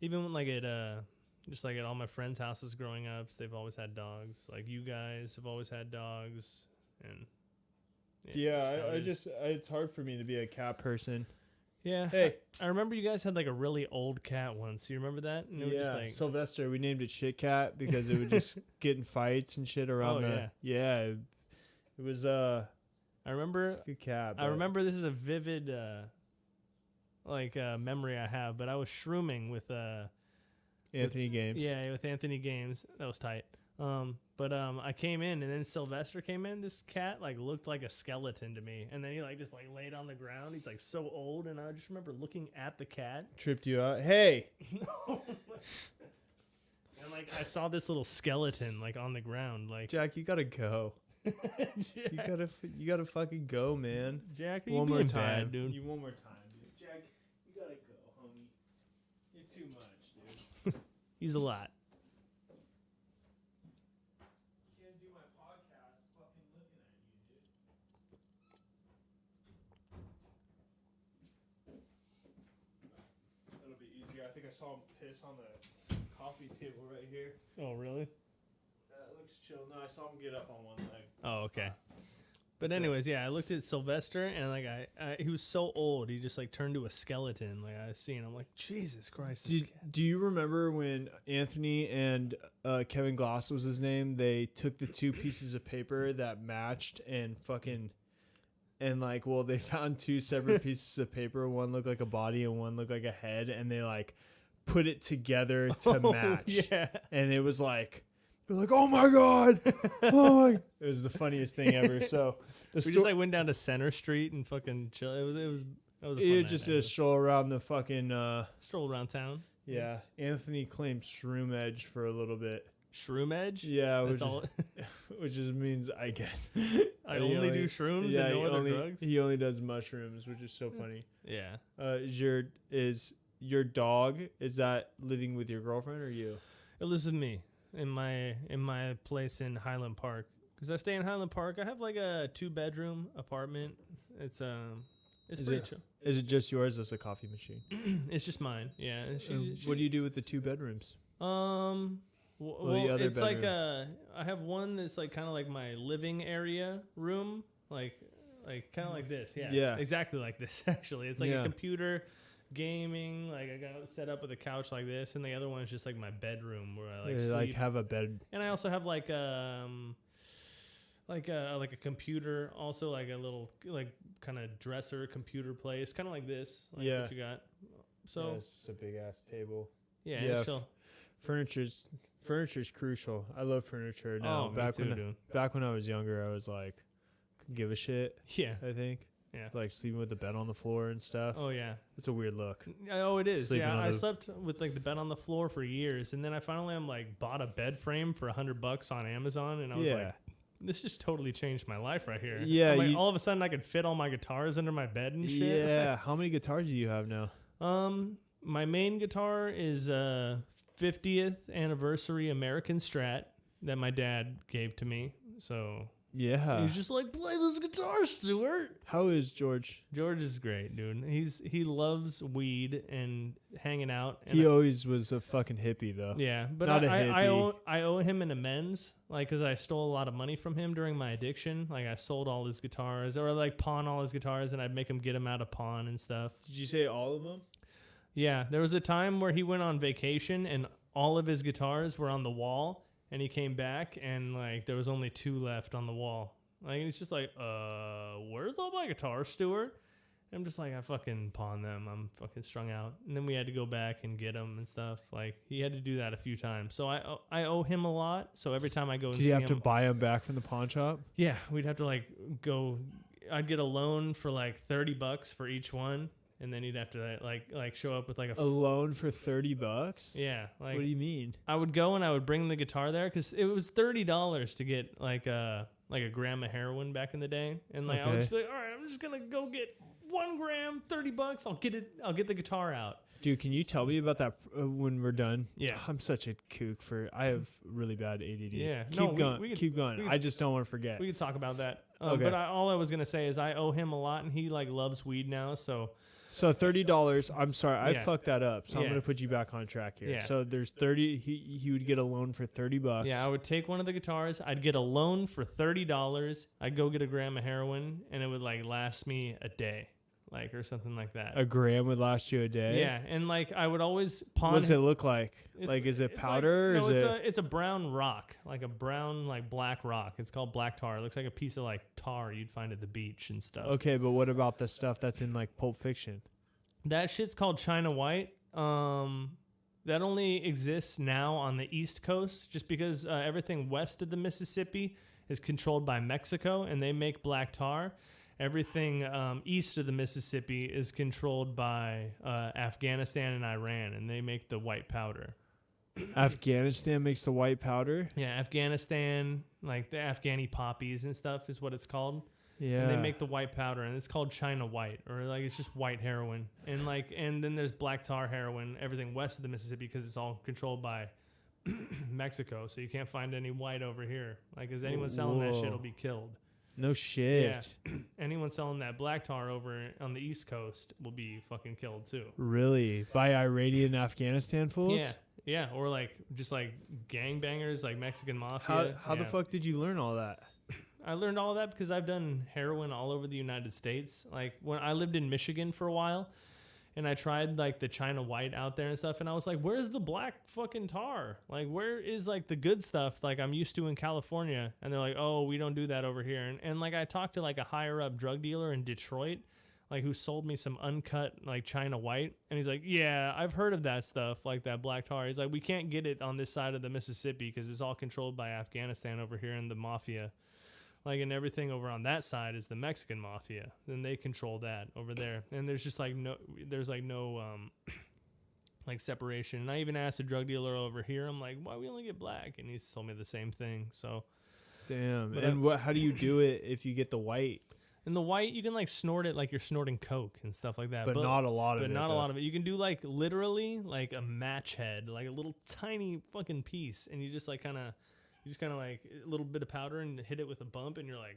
even when like just like at all my friends' houses growing up, they've always had dogs. Like you guys have always had dogs, and it's hard for me to be a cat person. Yeah. Hey, I remember you guys had like a really old cat once. You remember that? And it was just like, Sylvester. We named it Shit Cat because it would just get in fights and shit around It was I remember good cat. I remember this is a vivid memory I have, but I was shrooming with Anthony Games. Yeah, with Anthony Games. That was tight. But I came in and then Sylvester came in. This cat like looked like a skeleton to me, and then he like just like laid on the ground. He's like so old, and I just remember looking at the cat. Tripped you out. Hey. And like I saw this little skeleton like on the ground. Like Jack, you gotta go. You gotta fucking go, man. Jack, one more time, bad, dude. One more time, dude. Jack, you gotta go, homie. You're too much, dude. He's a lot. Can't do my podcast fucking looking at you, dude. That'll be easier. I think I saw him piss on the coffee table right here. Oh, really? That looks chill. No, I saw him get up on one leg. Oh, okay. But anyways, I looked at Sylvester and like he was so old, he just like turned to a skeleton. Like I seen, I'm like, Jesus Christ. Do you remember when Anthony and Kevin Gloss was his name? They took the two pieces of paper that matched and they found two separate pieces of paper. One looked like a body and one looked like a head, and they like put it together to match. Yeah, and it was like. They're like, oh my god, oh my! It was the funniest thing ever. So we just like went down to Center Street and fucking chill. It was a fun night, just a stroll around the fucking stroll around town. Yeah, Anthony claimed Shroom Edge for a little bit. Shroom Edge? Yeah, which means I guess I only do shrooms and no other drugs. He only does mushrooms, which is so funny. Yeah. Is your dog, is that living with your girlfriend or you? It lives with me. In my place in Highland Park, because I stay in Highland Park. I have like a 2-bedroom apartment. It's pretty chill. Is it just yours as a coffee machine? It's just mine. Yeah. What do you do with the 2 bedrooms? Well, the other it's bedroom? like I have one that's like kind of like my living area room, like kind of like this. Yeah. Yeah. Exactly like this. Actually, it's like a computer. Gaming, like I got it set up with a couch like this, and the other one is just like my bedroom where I sleep. Like have a bed, and I also have like a computer, also like a little like kind of dresser computer place, kind of like this. Like what you got. So it's a big ass table. Yeah, it's chill. Furniture's crucial. I love furniture now. Me too, dude. Back when I was younger, I was like, couldn't give a shit. Yeah, I think. Yeah, it's like sleeping with the bed on the floor and stuff. Oh yeah, it's a weird look. Oh, it is. Sleeping I slept with like the bed on the floor for years, and then I finally bought a bed frame for $100 on Amazon, and I was like, this just totally changed my life right here. Yeah, like, all of a sudden I could fit all my guitars under my bed and shit. Yeah, how many guitars do you have now? My main guitar is 50th anniversary American Strat that my dad gave to me. So. Yeah. He's just like, play this guitar, Stewart. How is George? George is great, dude. He loves weed and hanging out. And he always was a fucking hippie, though. Yeah, but Not a hippie. I owe him an amends, like, because I stole a lot of money from him during my addiction. Like, I sold all his guitars, or like pawn all his guitars, and I'd make him get them out of pawn and stuff. Did you say all of them? Yeah, there was a time where he went on vacation, and all of his guitars were on the wall. And he came back, and like there was only 2 left on the wall. Like, and he's just like, "Where's all my guitars, Stewart?" I'm just like, I fucking pawned them. I'm fucking strung out. And then we had to go back and get them and stuff. Like, he had to do that a few times. So I owe him a lot. So every time I go and see him. Did you have to buy them back from the pawn shop? Yeah, we'd have to like go. I'd get a loan for like $30 for each one. And then he'd have to like show up with like a loan for $30. Yeah. Like, what do you mean? I would go and I would bring the guitar there because it was $30 to get like a gram of heroin back in the day. And like, I would just be like, all right, I'm just going to go get 1 gram, $30. I'll get the guitar out. Dude, can you tell me about that when we're done? Yeah. I'm such a kook I have really bad ADD. Yeah. Keep going. Keep going. I just don't want to forget. We could talk about that. Okay. But all I was going to say is I owe him a lot and he like loves weed now. So $30. I'm sorry, I fucked that up. So I'm gonna put you back on track here. Yeah. So there's 30. He would get a loan for $30. Yeah, I would take one of the guitars. I'd get a loan for $30. I'd go get a gram of heroin, and it would like last me a day, like or something like that. A gram would last you a day. Yeah, and like I would always pawn. What does it look like? Like, is it powder? Like, no, it's a brown rock, like a brown like black rock. It's called black tar. It looks like a piece of like tar you'd find at the beach and stuff. Okay, but what about the stuff that's in like Pulp Fiction? That shit's called China White. That only exists now on the East Coast, just because everything west of the Mississippi is controlled by Mexico, and they make black tar. Everything east of the Mississippi is controlled by Afghanistan and Iran, and they make the white powder. Afghanistan makes the white powder? Yeah, Afghanistan, like the Afghani poppies and stuff is what it's called. Yeah. And they make the white powder, and it's called China White, or like it's just white heroin. And then there's black tar heroin, everything west of the Mississippi, because it's all controlled by Mexico, so you can't find any white over here. Like, is anyone selling that shit will be killed. No shit. Yeah. Anyone selling that black tar over on the East Coast will be fucking killed too. Really? By Iranian Afghanistan fools? Yeah. Yeah. Or like just like gangbangers, like Mexican mafia. How the fuck did you learn all that? I learned all of that because I've done heroin all over the United States. Like when I lived in Michigan for a while, and I tried like the China White out there and stuff, and I was like, where's the black fucking tar? Like, where is like the good stuff like I'm used to in California? And they're like, oh, we don't do that over here. And like I talked to like a higher up drug dealer in Detroit, like who sold me some uncut like China White, and he's like, yeah, I've heard of that stuff, like that black tar. He's like, we can't get it on this side of the Mississippi because it's all controlled by Afghanistan over here and the mafia. Like, and everything over on that side is the Mexican mafia. Then they control that over there. And there's just like no like separation. And I even asked a drug dealer over here, I'm like, why we only get black? And he's told me the same thing. So damn. And how do you do it if you get the white? And the white, you can like snort it like you're snorting coke and stuff like that. But not a lot of it. But not a lot of it. You can do like literally like a match head, like a little tiny fucking piece, and you just like kind of like a little bit of powder and hit it with a bump, and you're like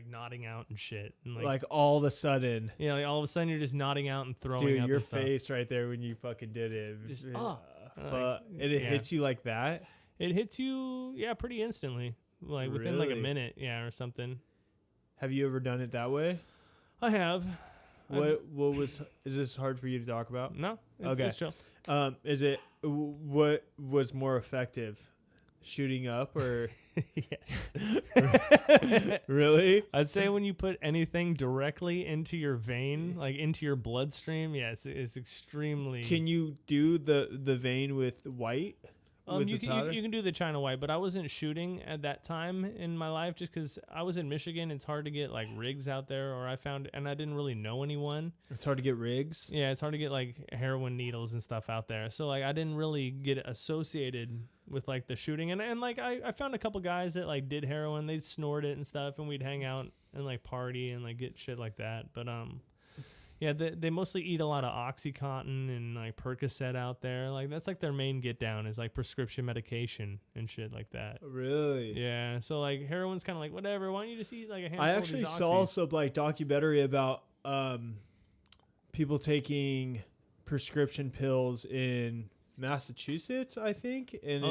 nodding out and shit. And like all of a sudden. Yeah, like all of a sudden you're just nodding out and throwing Dude, up. Your face right there when you fucking did it. Just, it hits you like that? It hits you, yeah, pretty instantly. Like within like a minute, yeah, or something. Have you ever done it that way? I have. Is this hard for you to talk about? No. It's chill. What was more effective? Shooting up or really? I'd say when you put anything directly into your vein, like into your bloodstream, yes, it's extremely. Can you do the vein with white? You can do the China White, but I wasn't shooting at that time in my life just because I was in Michigan. It's hard to get like rigs out there, and I didn't really know anyone. It's hard to get rigs. Yeah, it's hard to get like heroin needles and stuff out there. So like I didn't really get associated with like the shooting, and like I found a couple guys that like did heroin. They'd snort it and stuff, and we'd hang out and like party and like get shit like that. But yeah, they mostly eat a lot of Oxycontin and like Percocet out there. Like that's like their main get down is like prescription medication and shit like that. Really? Yeah. So like heroin's kind of like whatever. Why don't you just eat like a handful? I actually saw some like documentary about people taking prescription pills in Massachusetts, I think. And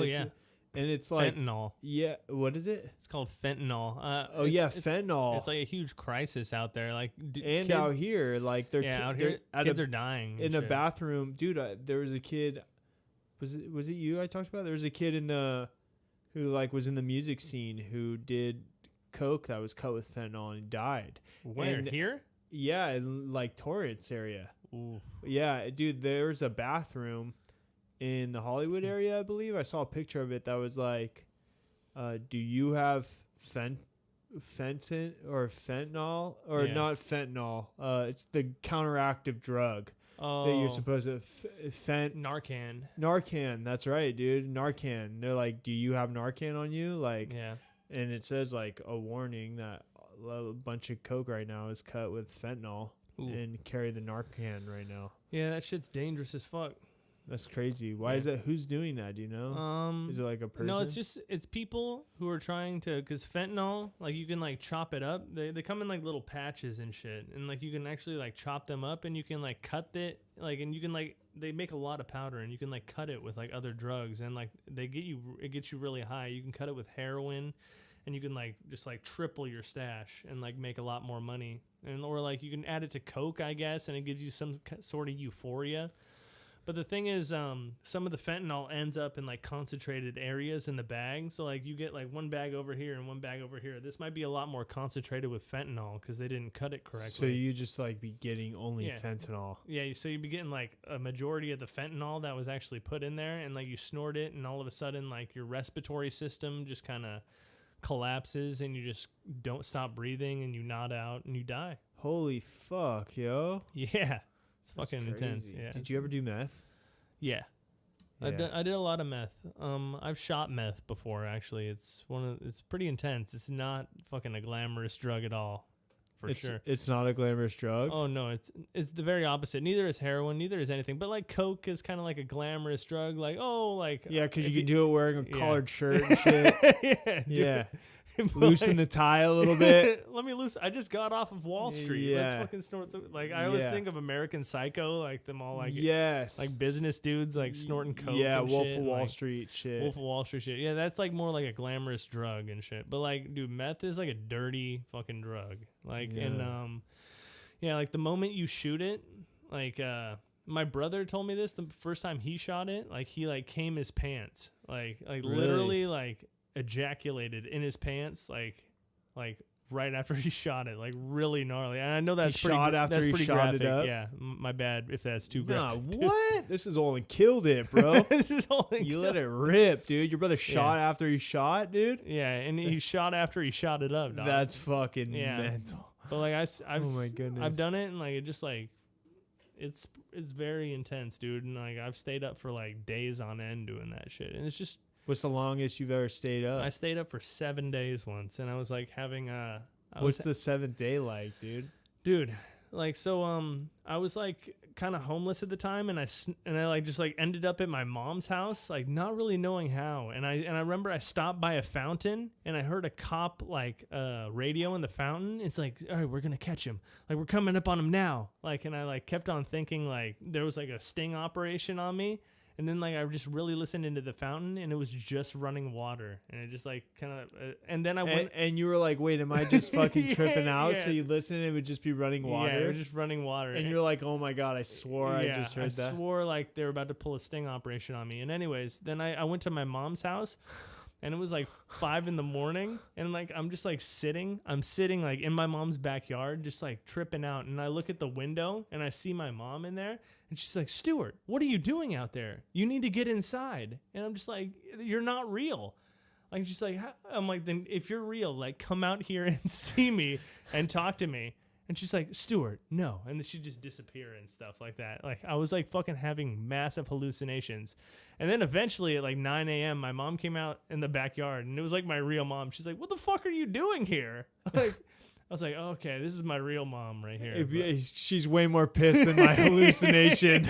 and it's like fentanyl. Yeah, what is it? It's called fentanyl. Fentanyl. It's like a huge crisis out there. Like out here, like out here, kids are dying in a bathroom, dude. There was a kid. Was it you I talked about? There was a kid who like was in the music scene who did coke that was cut with fentanyl and died. Where? Here? Yeah, in like Torrance area. Ooh. Yeah, dude, there's a bathroom in the Hollywood area, I believe. I saw a picture of it that was like, do you have fentanyl or fentanyl or not fentanyl? It's the counteractive drug that you're supposed to Narcan. That's right, dude. Narcan. They're like, do you have Narcan on you? Like, yeah. And it says like a warning that a bunch of coke right now is cut with fentanyl. Ooh. And carry the Narcan right now. Yeah, that shit's dangerous as fuck. That's crazy. Why is that? Who's doing that? Do you know? Is it like a person? No, it's people who are trying to, because fentanyl, like you can like chop it up. They come in like little patches and shit, and like you can actually like chop them up, and you can like cut it, like, and you can like, they make a lot of powder, and you can like cut it with like other drugs, and like it gets you really high. You can cut it with heroin, and you can like just like triple your stash and like make a lot more money, and or like you can add it to coke, I guess, and it gives you some sort of euphoria. But the thing is, some of the fentanyl ends up in like concentrated areas in the bag. So like you get like one bag over here and one bag over here. This might be a lot more concentrated with fentanyl because they didn't cut it correctly. So you just like be getting only fentanyl. Yeah. So you'd be getting like a majority of the fentanyl that was actually put in there, and like you snort it, and all of a sudden like your respiratory system just kind of collapses, and you just don't stop breathing, and you nod out, and you die. Holy fuck, yo! Yeah. It's fucking intense. Yeah. Did you ever do meth? Yeah. I did a lot of meth. I've shot meth before. Actually, it's pretty intense. It's not fucking a glamorous drug at all, sure. It's not a glamorous drug. Oh no, it's the very opposite. Neither is heroin. Neither is anything. But like coke is kind of like a glamorous drug. Like because you can do it wearing a collared shirt and shit. Yeah. Loosen the tie a little bit. Let me loosen. I just got off of Wall Street. Let's fucking snort some. Like I always think of American Psycho, like them all like like business dudes like snorting coke. Yeah, and Wolf shit, of Wall Street shit. Wolf of Wall Street shit. Yeah, that's like more like a glamorous drug and shit. But like, dude, meth is like a dirty fucking drug. Like and like the moment you shoot it, like my brother told me this the first time he shot it. Like he like came his pants. Like really? Literally like ejaculated in his pants like right after he shot it, like really gnarly. And I know that's pretty graphic. It up. Yeah, my bad if that's too graphic. Nah, what? This is all and killed it, bro. This is all and you let it rip, dude. Your brother shot after he shot, dude. Yeah, and he shot after he shot it up, dog. That's fucking mental. But like I've oh my goodness, I've done it, and like it just like it's very intense, dude. And like I've stayed up for like days on end doing that shit, and it's just. What's the longest you've ever stayed up? I stayed up for 7 days once, and I was like having What's the 7th day like, dude? Dude, like so I was like kind of homeless at the time, and I like just like ended up at my mom's house, like not really knowing how. And I remember I stopped by a fountain, and I heard a cop like radio in the fountain. It's like, all right, we're gonna catch him. Like we're coming up on him now. Like, and I like kept on thinking like there was like a sting operation on me. And then like I just really listened into the fountain, and it was just running water, and it just like kind of. And then I went, and you were like, "Wait, am I just fucking tripping out?" Yeah. So you listen, and it would just be running water. Yeah, it was just running water. And you're like, "Oh my god, I swore I just heard that." I swore like they were about to pull a sting operation on me. And anyways, then I went to my mom's house. And it was like 5 a.m, and like I'm just like sitting like in my mom's backyard, just like tripping out. And I look at the window, and I see my mom in there, and she's like, "Stewart, what are you doing out there? You need to get inside." And I'm just like, "You're not real." Like she's like, I'm like, "Then if you're real, like come out here and see me and talk to me." And she's like, "Stewart, no." And then she'd just disappear and stuff like that. Like I was like fucking having massive hallucinations. And then eventually at like 9 a.m, my mom came out in the backyard, and it was like my real mom. She's like, "What the fuck are you doing here?" Like I was like, oh, "Okay, this is my real mom right here." She's way more pissed than my hallucination.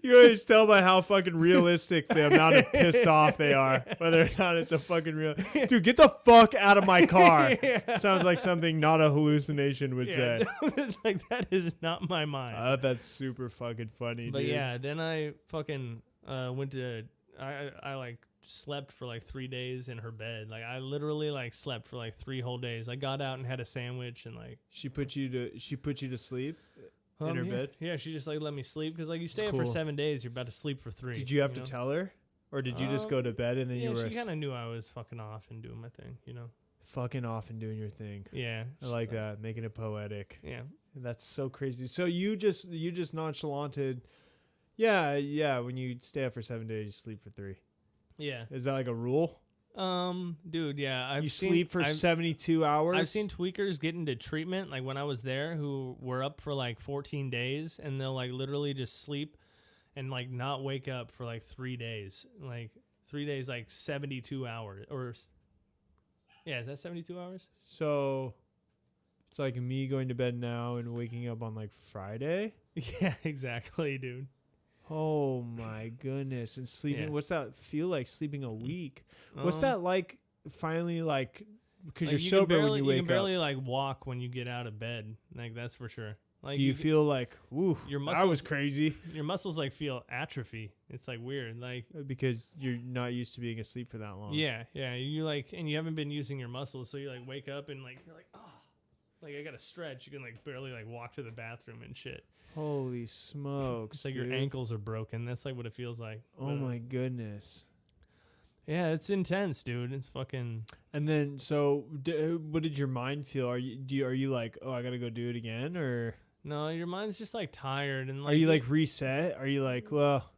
You always tell by how fucking realistic the amount of pissed off they are, whether or not it's a fucking real. Dude, get the fuck out of my car. Sounds like something not a hallucination would say. Like that is not my mind. That's super fucking funny, but dude. Yeah, then I fucking went to I like slept for like 3 days in her bed. Like I literally like slept for like 3 whole days. I got out and had a sandwich, and like she put you to sleep. In her bed? Yeah, she just like let me sleep, because like you stay up for 7 days, you're about to sleep for 3. Did you have to tell her? Or did you just go to bed and then you were... she kind of knew I was fucking off and doing my thing, you know? fucking off and doing your thing. Yeah. I like that, making it poetic. Yeah. That's so crazy. So you just nonchalanted. Yeah. When you stay up for 7 days, you sleep for 3. Yeah. Is that like a rule? Dude, yeah. You sleep for 72 hours? I've seen tweakers get into treatment, like when I was there, who were up for like 14 days, and they'll like literally just sleep and like not wake up for like 3 days. Like 3 days, like 72 hours. Or, yeah, is that 72 hours? So it's like me going to bed now and waking up on like Friday? Yeah, exactly, dude. Oh my goodness. And sleeping, Yeah. what's that feel like, sleeping a week? What's that like, finally, like, because like you're you sober barely, when you wake You can barely up. like walk when you get out of bed. Like, that's for sure. Like, Do you feel like, woo, your that was muscles- crazy? your muscles like feel atrophy. It's like weird. Like, Because you're not used to being asleep for that long. yeah. You like, and you haven't been using your muscles, so you like wake up and like you're like, oh, like I gotta stretch. You can like barely like walk to the bathroom and shit. Holy smokes. It's like dude. your ankles are broken. That's like what it feels like. Oh my goodness. Yeah, it's intense, dude. It's fucking. And then, so, what did your mind feel? Are you like, oh, I gotta go do it again, or No, your mind's just like tired and like. are you like reset? Are you like, well,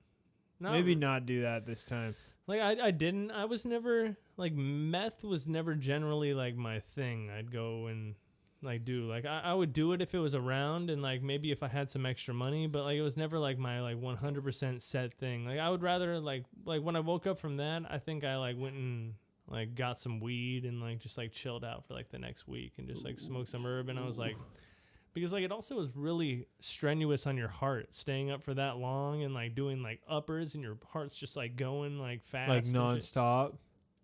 no, maybe not do that this time? Like I didn't. I was never like meth was never generally like my thing. I'd go and like do like I would do it if it was around and like maybe if I had some extra money, but like it was never like my like 100% set thing. Like I would rather like when I woke up from that, I think I like went and like got some weed and like just like chilled out for like the next week and just like smoked some herb, and I was like, because like it also was really strenuous on your heart staying up for that long and like doing like uppers and your heart's just like going like fast, Like and nonstop?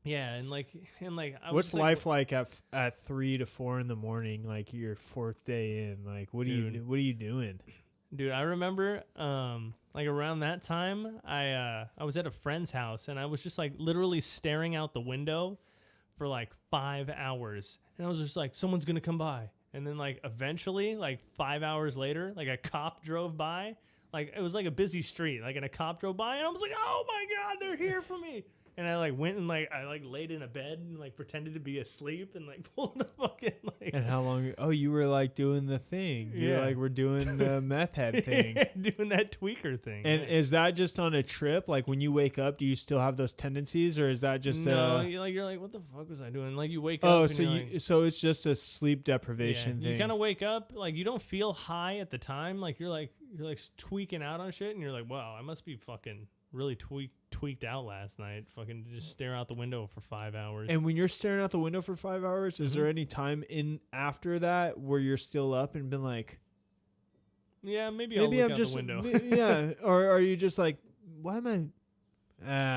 yeah, and like I What's was, like, life like at 3 to 4 in the morning? Like your 4th day in. Like what are you doing? Dude, I remember like around that time I was at a friend's house and I was just like literally staring out the window for like 5 hours, and I was just like, someone's gonna come by. And then like eventually like 5 hours later, like a cop drove by. Like it was like a busy street, like, and a cop drove by, and I was like, oh my god, they're here for me. And I like went and like I like laid in a bed and like pretended to be asleep and like pulled the fucking like. And how long? Oh, you were like doing the thing. You Yeah. like we're doing the meth head thing. Doing that tweaker thing. And yeah. is that just on a trip? Like when you wake up, do you still have those tendencies, or is that just no? You're like, what the fuck was I doing? Like you wake up. Oh, and so you're you like, so it's just a sleep deprivation yeah, thing. you kind of wake up like you don't feel high at the time. Like you're like tweaking out on shit, and you're like, wow, I must be fucking really tweaked out last night. Fucking just stare out the window for 5 hours. And when you're staring out the window for 5 hours, is there any time in after that where you're still up and been like, yeah, maybe I'll look I'm out just the window. yeah, or are you just like, why am I?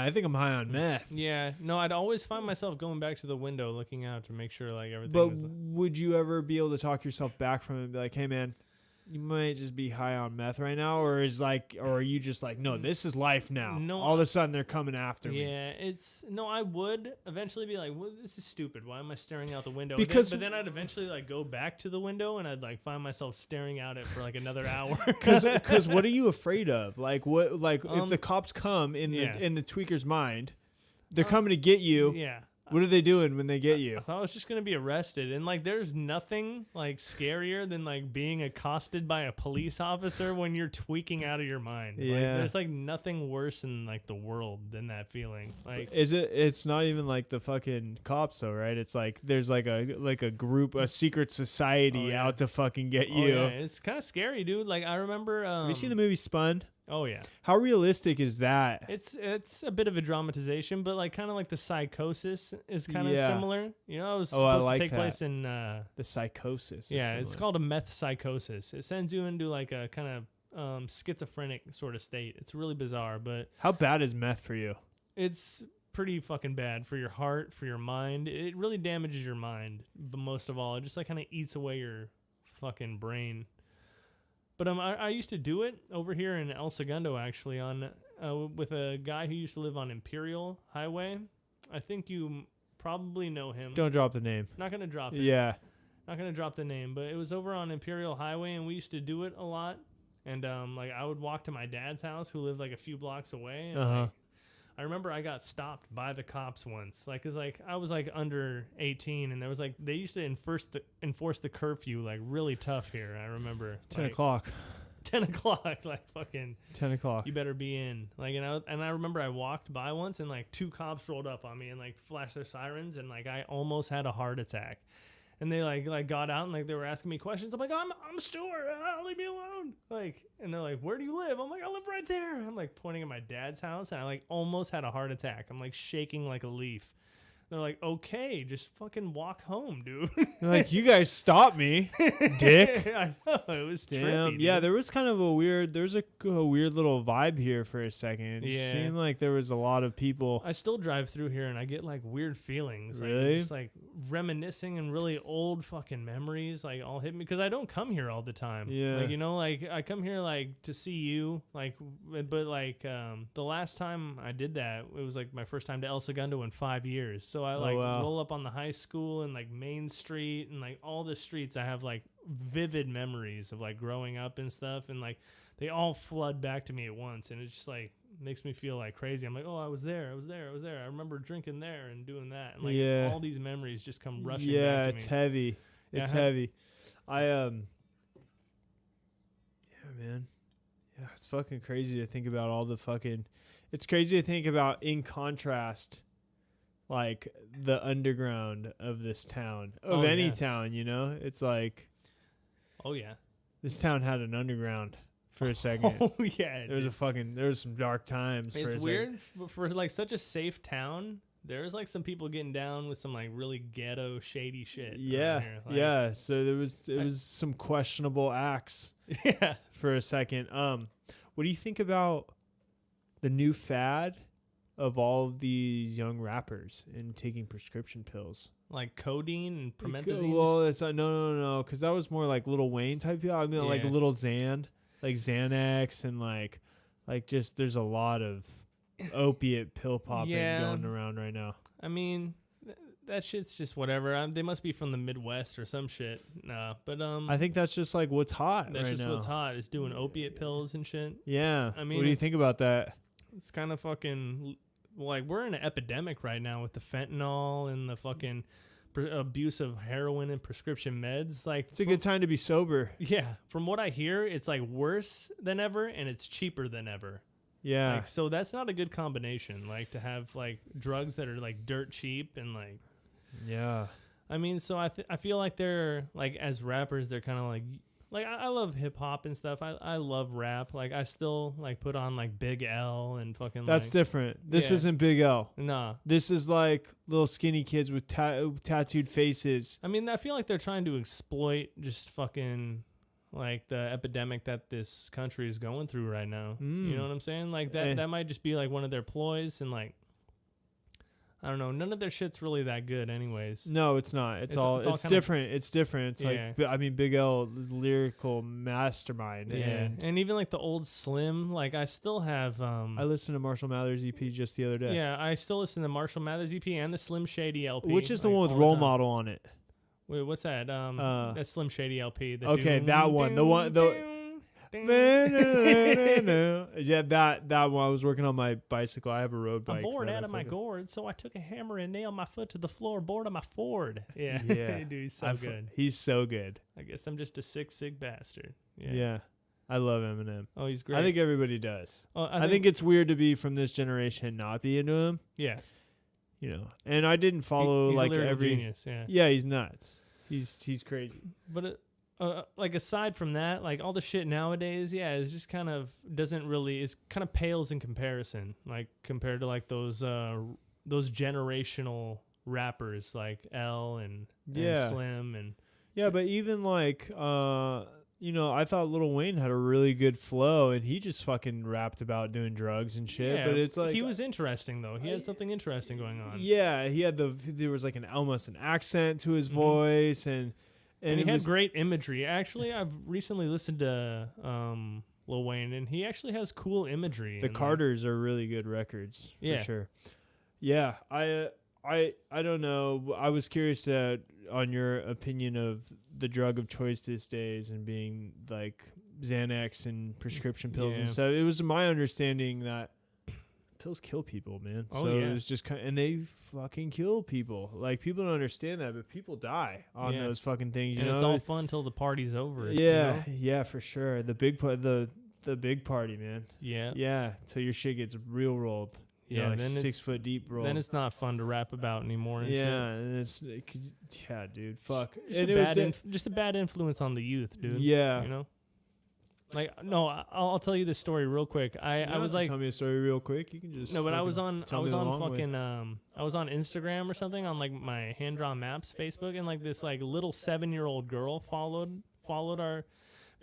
I think I'm high on meth. Yeah, no, I'd always find myself going back to the window, looking out to make sure like everything But was. would you ever be able to talk yourself back from it and be like, hey man, you might just be high on meth right now, or are you just like, no, this is life now. No, all of a sudden they're coming after me. Yeah, I would eventually be like, well, this is stupid. Why am I staring out the window? Because- but then I'd eventually like go back to the window and I'd like find myself staring out it for like another hour. Because what are you afraid of? Like what? Like if the cops come in yeah. the tweaker's mind, they're coming to get you. Yeah. What are they doing when they get you? I thought I was just gonna be arrested, and like, there's nothing like scarier than like being accosted by a police officer when you're tweaking out of your mind. Like, Yeah. there's like nothing worse in like the world than that feeling. Like, Is it? It's not even like the fucking cops, though, right? It's like there's like a group, a secret society yeah. out to fucking get oh, you. yeah, it's kind of scary, dude. Like, I remember. Have you seen the movie Spun? Oh yeah. How realistic is that? It's a bit of a dramatization, but like kind of like the Psychosis is kind of Yeah. similar. You know, it was Oh, I supposed like to take that. place in. The psychosis. is Yeah, it's similar. called a meth psychosis. It sends you into like a kind of schizophrenic sort of state. It's really bizarre, but How bad is meth for you? it's pretty fucking bad for your heart, for your mind. It really damages your mind, but most of all, it just like kind of eats away your fucking brain. But I used to do it over here in El Segundo, actually, on with a guy who used to live on Imperial Highway. I think you probably know him. Don't drop the name. Not gonna drop it. Yeah. Not gonna drop the name, but it was over on Imperial Highway, and we used to do it a lot. And like I would walk to my dad's house, who lived like a few blocks away. And Uh-huh. like, I remember I got stopped by the cops once. Like, cause like I was like under 18, and there was like they used to enforce the curfew like really tough here. I remember 10 like, o'clock. 10 o'clock, like fucking 10 o'clock. you better be in. Like, and I remember I walked by once and like 2 cops rolled up on me and like flashed their sirens, and like I almost had a heart attack. And they like got out and like they were asking me questions. I'm like, I'm Stewart. Leave me alone. Like, and they're like, where do you live? I'm like, I live right there. I'm like pointing at my dad's house, and I like almost had a heart attack. I'm like shaking like a leaf. They're like, okay, just fucking walk home, dude. They're like, you guys stopped me, dick. I know, it was Damn. trippy. Dude. Yeah, there was kind of a weird little vibe here for a second. It Yeah. seemed like there was a lot of people. I still drive through here and I get like weird feelings. Like, Really? just like reminiscing and really old fucking memories like all hit me because I don't come here all the time. Yeah. Like, you know, like I come here like to see you, like, but like the last time I did that, it was like my first time to El Segundo in 5 years. So I like wow. roll up on the high school and like Main Street and like all the streets. I have like vivid memories of like growing up and stuff, and like they all flood back to me at once, and it's just like makes me feel like crazy. I'm like, oh, I was there. I remember drinking there and doing that, and like all these memories just come rushing back to me. Yeah, it's heavy. It's heavy. Yeah, man. Yeah, it's fucking crazy to think about all the fucking. It's crazy to think about in contrast, like the underground of this town, of any town. You know, it's like, oh yeah, this town had an underground for a second. Oh yeah, there was some dark times. It's weird for like such a safe town. There's like some people getting down with some like really ghetto shady shit. Yeah, like, yeah. So there was some questionable acts. Yeah. For a second. What do you think about the new fad of all of these young rappers and taking prescription pills? Like codeine and promethazine? Well, it's no, because that was more like Lil Wayne type feel. I mean, like little like Xanax, and like just there's a lot of opiate pill popping going around right now. I mean, that shit's just whatever. They must be from the Midwest or some shit. Nah, but I think that's just like what's hot. That's right just now. what's hot. Is doing opiate pills and shit. Yeah. I mean, what do you think about that? It's kind of fucking like we're in an epidemic right now with the fentanyl and the fucking abuse of heroin and prescription meds. Like, it's a good time to be sober. Yeah, from what I hear, it's like worse than ever, and it's cheaper than ever. Yeah. Like, so that's not a good combination. Like to have like drugs that are like dirt cheap and like. Yeah. I mean, so I feel like they're like as rappers, they're kind of like I love hip hop and stuff. I love rap. Like I still like put on like Big L and fucking. That's different. This isn't Big L. Nah. This is like little skinny kids with tattooed faces. I mean, I feel like they're trying to exploit just fucking like the epidemic that this country is going through right now. You know what I'm saying? Like that might just be like one of their ploys, and like I don't know. None of their shit's really that good, anyways. No, it's not. It's different. It's different. It's like, I mean, Big L is lyrical mastermind. Yeah, and even like the old Slim, like I still have. I listened to Marshall Mathers EP just the other day. Yeah, I still listen to Marshall Mathers EP and the Slim Shady LP. Which is the one with Role Model on it? Wait, what's that? That Slim Shady LP. Okay, that one. The one. Yeah, that one. I was working on my bicycle. I have a road bike. I'm bored out of my gourd, so I took a hammer and nailed my foot to the floorboard of my Ford. Yeah, dude, he's so good. He's so good. I guess I'm just a sick bastard. Yeah. I love Eminem. Oh, he's great. I think everybody does. Well, I think it's weird to be from this generation and not be into him. Yeah. You know, and I didn't follow he's like a every genius. Yeah. Yeah, he's nuts. He's crazy. But like aside from that, like all the shit nowadays, it's just kind of it's kind of pales in comparison, like compared to like those generational rappers like L and Slim and but even like you know, I thought Lil Wayne had a really good flow, and he just fucking rapped about doing drugs and shit. Yeah, but it's like he was interesting though. He had something interesting going on. Yeah, there was like almost an accent to his voice, and he had great imagery. Actually, I've recently listened to Lil Wayne, and he actually has cool imagery. The Carters are really good records for sure. Yeah, I don't know. I was curious on your opinion of the drug of choice these days and being like Xanax and prescription pills and stuff. It was my understanding that pills kill people, man. Oh, so yeah. it's just and they fucking kill people. Like, people don't understand that, but people die on those fucking things. You and know, it's all fun till the party's over. Yeah, you know? yeah, for sure. The big the big party, man. Yeah. Yeah, till your shit gets real rolled. You know, like then 6 foot deep rolled. Then it's not fun to rap about anymore. And shit. And yeah, dude, fuck. Just a bad influence on the youth, dude. Yeah, you know. Like, no, I'll tell you this story real quick. I was like, tell me a story real quick. You can just no, but I was on fucking way. I was on Instagram or something on like my hand drawn maps Facebook, and like this like little 7-year-old girl followed our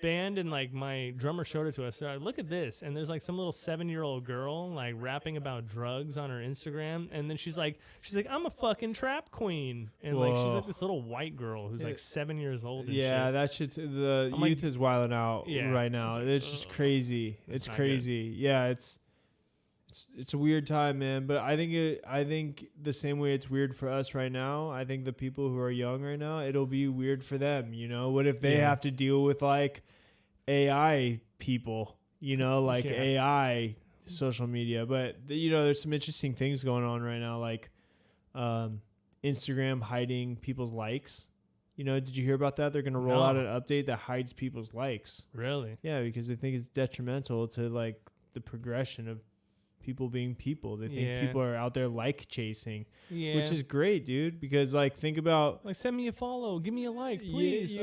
band, and like my drummer showed it to us. So I look at this, and there's like some little 7-year-old girl like rapping about drugs on her Instagram, and then she's like I'm a fucking trap queen, and like she's like this little white girl who's like 7 years old. And yeah, shit. that shit's the I'm youth is wilding out right now. It's just crazy. It's crazy. Good. Yeah, it's a weird time, man. But I think the same way it's weird for us right now, I think the people who are young right now, it'll be weird for them. You know, what if they have to deal with like AI people? You know, like AI social media. But you know, there's some interesting things going on right now, like Instagram hiding people's likes. You know, did you hear about that? They're gonna roll out an update that hides people's likes. Really? Yeah, because they think it's detrimental to like the progression of people being people. They think people are out there like chasing, which is great, dude. Because like, think about like, send me a follow, give me a like, please.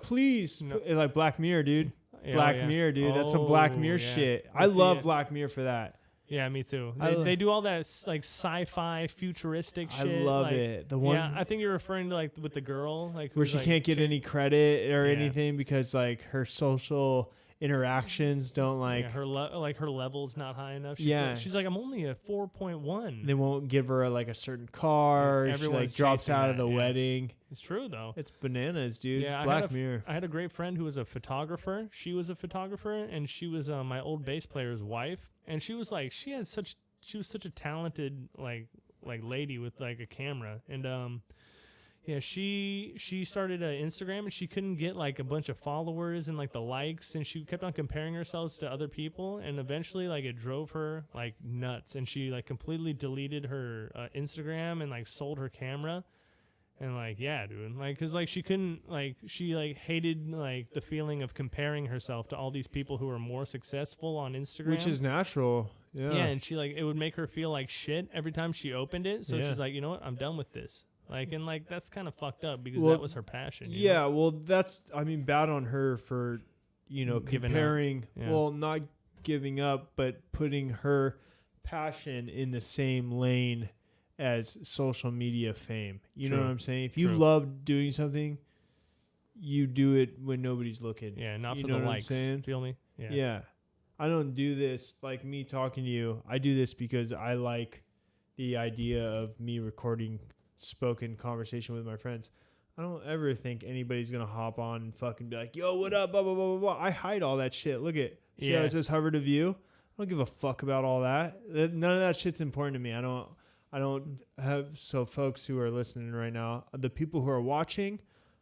Please. No. Like Black Mirror, dude. Black Mirror, dude. That's some Black Mirror shit. I love Black Mirror for that. Yeah, me too. They do all that like sci-fi futuristic shit. I love it. The one, I think you're referring to like with the girl, like where she can't get any credit or anything because like her social interactions don't like her her level's not high enough. She's like, I'm only a 4.1. They won't give her like a certain car. She like drops out of the wedding. It's true though. It's bananas, dude. Yeah, Black Mirror. I had a great friend who was a photographer. She was a photographer, and she was my old bass player's wife. And she was like, she was such a talented like lady with like a camera. And she started an Instagram, and she couldn't get like a bunch of followers and like the likes, and she kept on comparing herself to other people, and eventually like it drove her like nuts, and she like completely deleted her Instagram and like sold her camera. And like, yeah, dude, like, cause like she couldn't, like, she like hated like the feeling of comparing herself to all these people who are more successful on Instagram, which is natural. Yeah, and she like, it would make her feel like shit every time she opened it. So she's like, you know what, I'm done with this. Like, and like, that's kind of fucked up because that was her passion. You know? Well, that's, I mean, bad on her for, you know, comparing. Well, not giving up, but putting her passion in the same lane as social media fame. You know what I'm saying? If you love doing something, you do it when nobody's looking. Yeah, not for the likes. Feel me? Yeah. I don't do this like me talking to you. I do this because I like the idea of me recording spoken conversation with my friends. I don't ever think anybody's going to hop on and fucking be like, yo, what up? Blah, blah, blah, blah, blah. I hide all that shit. Look at, see how it says hover to view? I don't give a fuck about all that. None of that shit's important to me. I don't have, so folks who are listening right now, the people who are watching,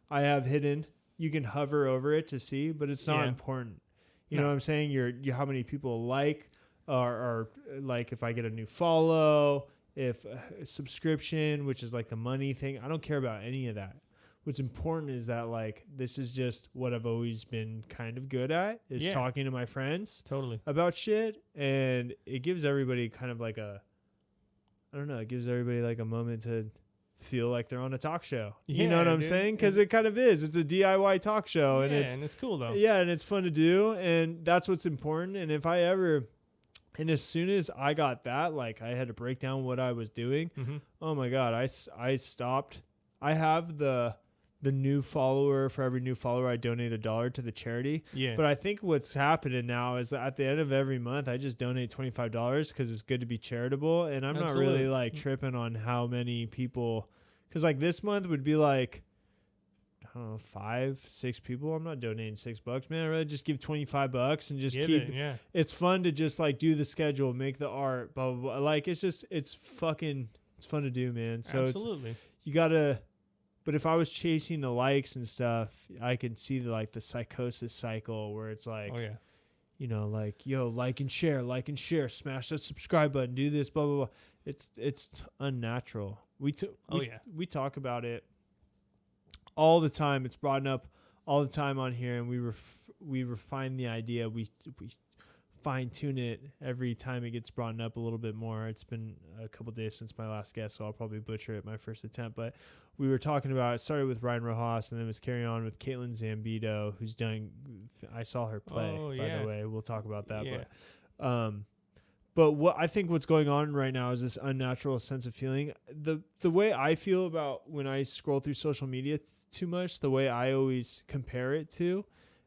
I have hidden. You can hover over it to see, but it's not important. You know what I'm saying? How many people like, or like if I get a new follow, if a subscription, which is like the money thing, I don't care about any of that. What's important is that like, this is just what I've always been kind of good at, is talking to my friends about shit. And it gives everybody kind of like it gives everybody like a moment to feel like they're on a talk show. You know what I'm saying? Because it kind of is. It's a DIY talk show. And it's cool though. Yeah, and it's fun to do. And that's what's important. And if I ever... And as soon as I got that, like I had to break down what I was doing. Mm-hmm. Oh my God, I stopped. I have the new follower. For every new follower, I donate $1 to the charity. Yeah. But I think what's happening now is at the end of every month, I just donate $25 because it's good to be charitable. And I'm not really like tripping on how many people, because like this month would be like, I don't know, 5-6 people. I'm not donating $6, man. I'd rather just give $25 and just keep it. It's fun to just like do the schedule, make the art, blah, blah, blah. Like it's fun to do, man. So you gotta, but if I was chasing the likes and stuff, I can see the psychosis cycle where it's like, you know, like, yo, like and share, smash that subscribe button, do this, blah, blah, blah. It's unnatural. We talk about it all the time. It's brought up all the time on here, and we refine the idea. We fine tune it every time it gets brought up a little bit more. It's been a couple days since my last guest, so I'll probably butcher it my first attempt. But we were talking about, it started with Ryan Rojas, and then it was carrying on with Caitlin Zambito, who's doing, I saw her play, by the way. We'll talk about that. Yeah. But what I think what's going on right now is this unnatural sense of feeling. The way I feel about when I scroll through social media too much, the way I always compare it to,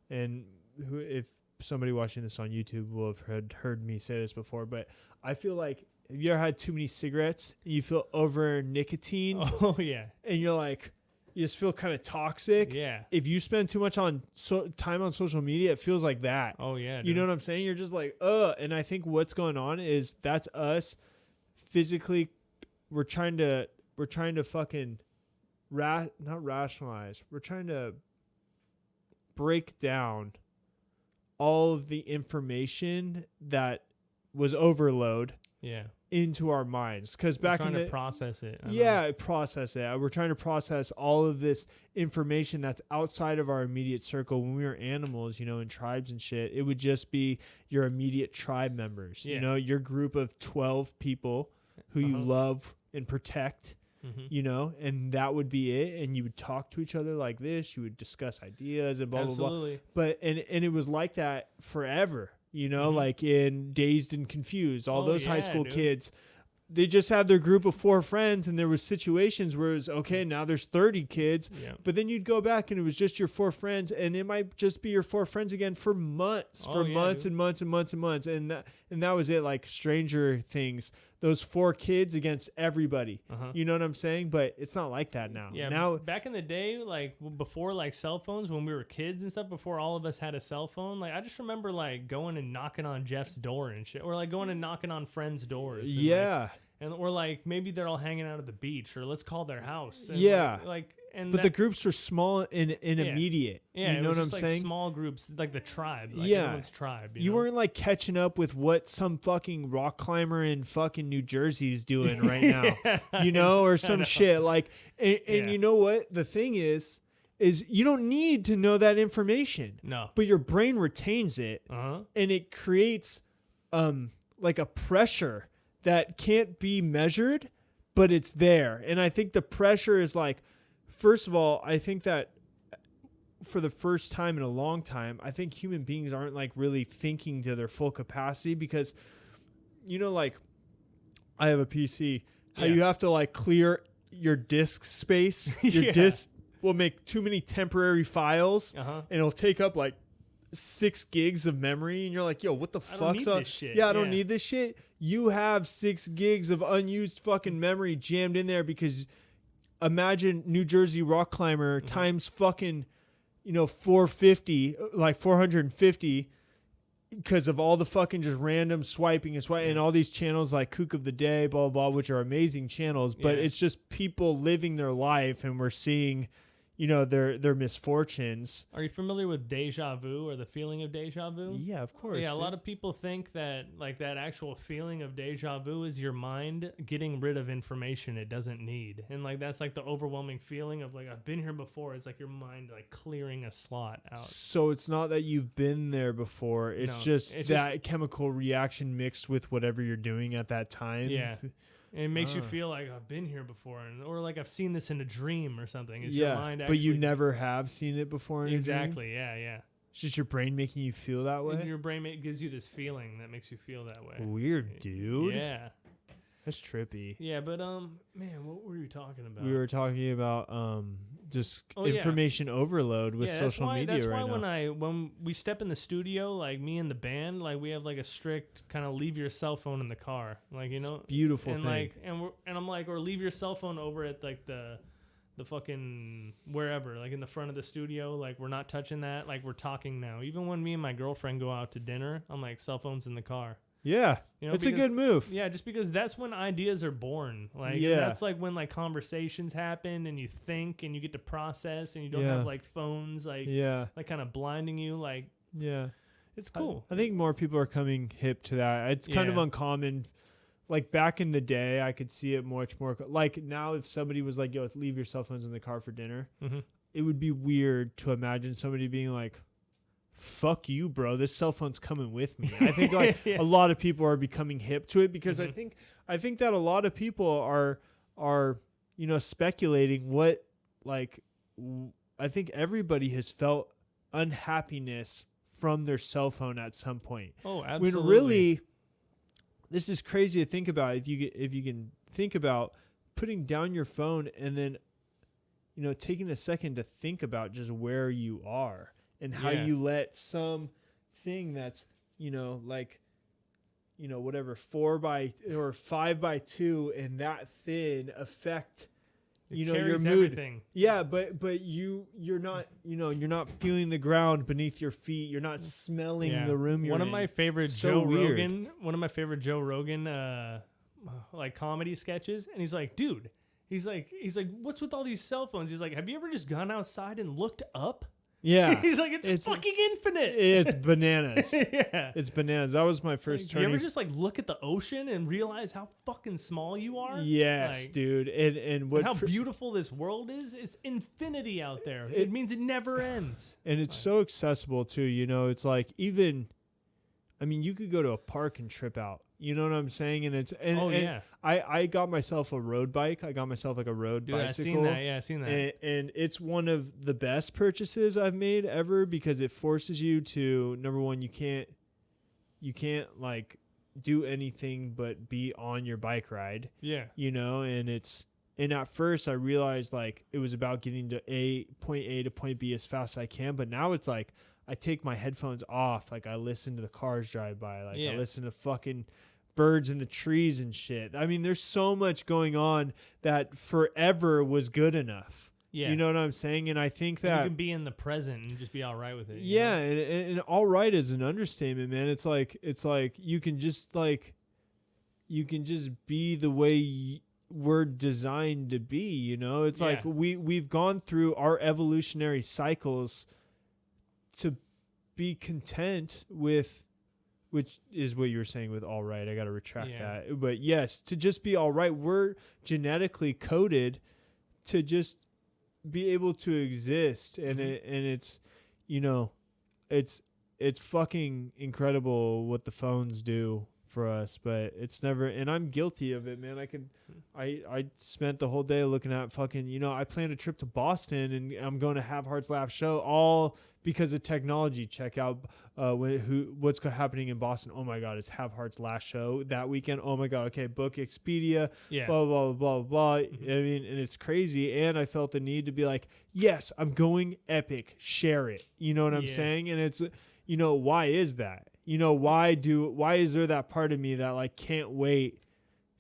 and if somebody watching this on YouTube will have heard me say this before, but I feel like, have you ever had too many cigarettes and you feel over nicotine? Oh, yeah. And you're like, you just feel kind of toxic. Yeah. If you spend too much time on social media, it feels like that. Oh, yeah. You know what I'm saying? You're just like, ugh. And I think what's going on is that's us physically. We're trying to fucking not rationalize. We're trying to break down all of the information that was overload into our minds, because back in the process it. Process it. We're trying to process all of this information that's outside of our immediate circle. When we were animals, you know, in tribes and shit, it would just be your immediate tribe members, you know, your group of 12 people who you love and protect. You know, and that would be it. And you would talk to each other like this. You would discuss ideas and blah, blah, blah. But, and it was like that forever, you know, like in Dazed and Confused, all those high school kids, they just had their group of 4 friends, and there was situations where it was, okay, now there's 30 kids, but then you'd go back and it was just your 4 friends, and it might just be your 4 friends again for months, and months and months and months. And that was it, like Stranger Things, those 4 kids against everybody. You know what I'm saying? But it's not like that now. Yeah. Now, back in the day, like before like cell phones, when we were kids and stuff, before all of us had a cell phone, like I just remember like going and knocking on Jeff's door and shit, or like going and knocking on friends' doors. And or like maybe they're all hanging out at the beach, or let's call their house. And but the groups were small and immediate. Yeah, you know what I'm like saying? Small groups, like the tribe. Like everyone's tribe. You know? Weren't like catching up with what some fucking rock climber in fucking New Jersey's doing right now, you know, or some shit like. And you know what? The thing is you don't need to know that information. No. But your brain retains it, and it creates like a pressure that can't be measured, but it's there. And I think the pressure is like, first of all, I think that for the first time in a long time, I think human beings aren't like really thinking to their full capacity, because, you know, like I have a PC, how you have to like clear your disk space. Your disk will make too many temporary files, and it'll take up like 6 gigs of memory, and you're like, yo, what the fuck's up? I don't need this shit. You have 6 gigs of unused fucking memory jammed in there, because imagine New Jersey rock climber times fucking, you know, 450, like 450, because of all the fucking just random swiping and all these channels like Kook of the Day, blah, blah, blah, which are amazing channels, but it's just people living their life, and we're seeing, you know, their misfortunes. Are you familiar with deja vu, or the feeling of deja vu? Yeah, of course. Yeah, a lot of people think that like that actual feeling of deja vu is your mind getting rid of information it doesn't need. And like that's like the overwhelming feeling of like, I've been here before. It's like your mind like clearing a slot out. So it's not that you've been there before. It's just chemical reaction mixed with whatever you're doing at that time. Yeah. It makes you feel like I've been here before, or like I've seen this in a dream or something. It's your mind actually, but you never have seen it before in a dream? Yeah. It's just your brain making you feel that way? And your brain gives you this feeling that makes you feel that way. Weird, dude. Yeah. That's trippy. Yeah, but man, what were you talking about? We were talking about just information overload with social media right now. That's why when we step in the studio, like me and the band, like we have like a strict kind of leave your cell phone in the car, like, you know, it's a beautiful and thing. Like and I'm like, or leave your cell phone over at like the fucking wherever, like in the front of the studio, like we're not touching that, like we're talking now. Even when me and my girlfriend go out to dinner, I'm like, cell phone's in the car. Yeah, you know, it's a good move. Yeah, just because that's when ideas are born. Like, and that's like when like conversations happen, and you think, and you get to process, and you don't have like phones, like kind of blinding you. Like, It's cool. I think more people are coming hip to that. It's kind of uncommon. Like back in the day, I could see it much more. Like now, if somebody was like, yo, leave your cell phones in the car for dinner, it would be weird to imagine somebody being like, fuck you, bro. This cell phone's coming with me. I think like a lot of people are becoming hip to it because I think that a lot of people are speculating what like I think everybody has felt unhappiness from their cell phone at some point. Oh, absolutely. When really, this is crazy to think about. If you can think about putting down your phone and then, taking a second to think about just where you are and how you let some thing that's, whatever 4 by or 5 by 2 and that thin affect your mood. Everything. Yeah, but you're not feeling the ground beneath your feet. You're not smelling the room you're in. One of my favorite Joe Rogan like comedy sketches, and he's like, dude, he's like, what's with all these cell phones? He's like, have you ever just gone outside and looked up? Yeah. He's like, it's fucking infinite. It's bananas. Yeah. It's bananas. That was my first turning. You ever just like look at the ocean and realize how fucking small you are? Yes, dude. And how beautiful this world is? It's infinity out there. It means it never ends. And it's so accessible too, it's like you could go to a park and trip out. You know what I'm saying? And I got myself a road bike. I got myself like a road bicycle. I've seen that. Yeah, I've seen that. And it's one of the best purchases I've made ever because it forces you to, number one, you can't like do anything but be on your bike ride. Yeah. And at first I realized like it was about getting to point A to point B as fast as I can, but now it's like I take my headphones off, like I listen to the cars drive by, like I listen to fucking birds in the trees and shit. I mean, there's so much going on that forever was good enough. Yeah. You know what I'm saying? And I think that you can be in the present and just be all right with it. Yeah, and all right is an understatement, man. It's like you can just be the way we're designed to be, It's like we've gone through our evolutionary cycles to be content with, which is what you were saying with all right. I got to retract that. But yes, to just be all right. We're genetically coded to just be able to exist. And it's fucking incredible what the phones do for us, but it's never, and I'm guilty of it, man. I spent the whole day looking at fucking, I planned a trip to Boston and I'm going to Have Heart's Laugh show all because of technology. Check out what's happening in Boston. Oh my God, it's Have Heart's last show that weekend. Oh my God. Okay. Book Expedia, blah, blah, blah, blah. I mean, and it's crazy. And I felt the need to be like, yes, I'm going epic, share it. You know what I'm saying? And it's, why is that? Why is there that part of me that like can't wait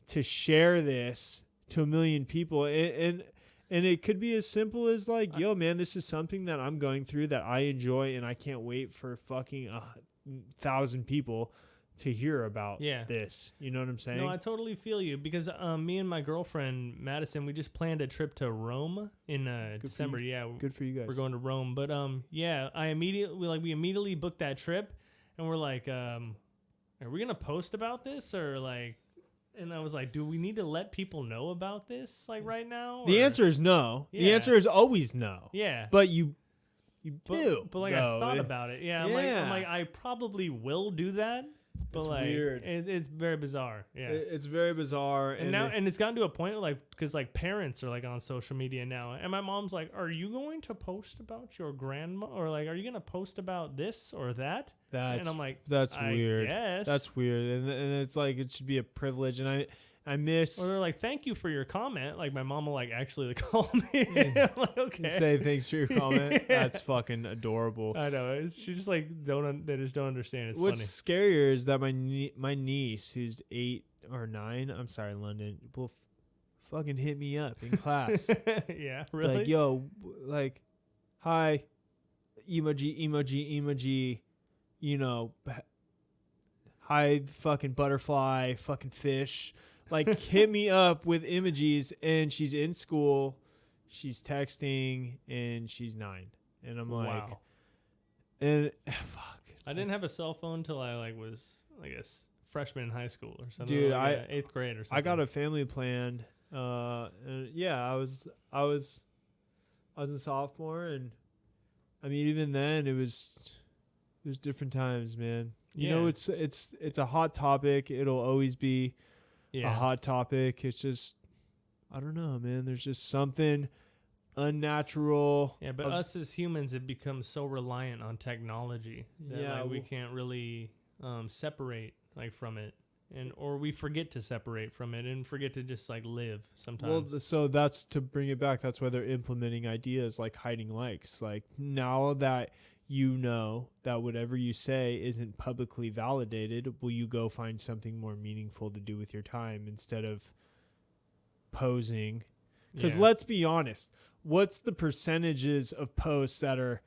to share this to a million people? And it could be as simple as like, yo, man, this is something that I'm going through that I enjoy, and I can't wait for fucking 1,000 people to hear about this. You know what I'm saying? No, I totally feel you because me and my girlfriend Madison, we just planned a trip to Rome in December. Good for you guys. We're going to Rome, but we immediately booked that trip. And we're like, are we going to post about this or like, and I was like, do we need to let people know about this like right now? The answer is no. Yeah. The answer is always no. Yeah. But you do. But like I thought about it. Yeah. I'm like, I probably will do that. But it's like, weird. It's very bizarre. Yeah. It's very bizarre. And it's gotten to a point like, because like parents are like on social media now. And my mom's like, are you going to post about your grandma? Or like, are you going to post about this or that? And I'm like, that's weird. Yes. That's weird. And it's like, it should be a privilege. And I miss. Or they're like, thank you for your comment. Like my mom will like actually call me. I'm like, okay. Say thanks for your comment. That's fucking adorable. I know. She just like they just don't understand. It's What's funny. scarier is that my niece, who's 8 or 9, I'm sorry, London, will fucking hit me up in class. Yeah, really? Like, yo, like, hi, emoji. Hi, fucking butterfly, fucking fish. Like, hit me up with emojis, and she's in school, she's texting, and she's 9. And I'm like, wow. and fuck, I didn't have a cell phone till I like was like a freshman in high school or something. Dude, like 8th grade or something. I got a family plan. Yeah, I was a sophomore, and I mean, even then it was different times, man. You know, it's a hot topic. It'll always be a hot topic. It's just, I don't know, man. There's just something unnatural. Yeah, but us as humans have become so reliant on technology that like, we can't really separate like from it, or we forget to separate from it and forget to just like live sometimes. Well, so that's to bring it back. That's why they're implementing ideas like hiding likes. Like, now that you know that whatever you say isn't publicly validated, will you go find something more meaningful to do with your time instead of posing? Because let's be honest, what's the percentages of posts that are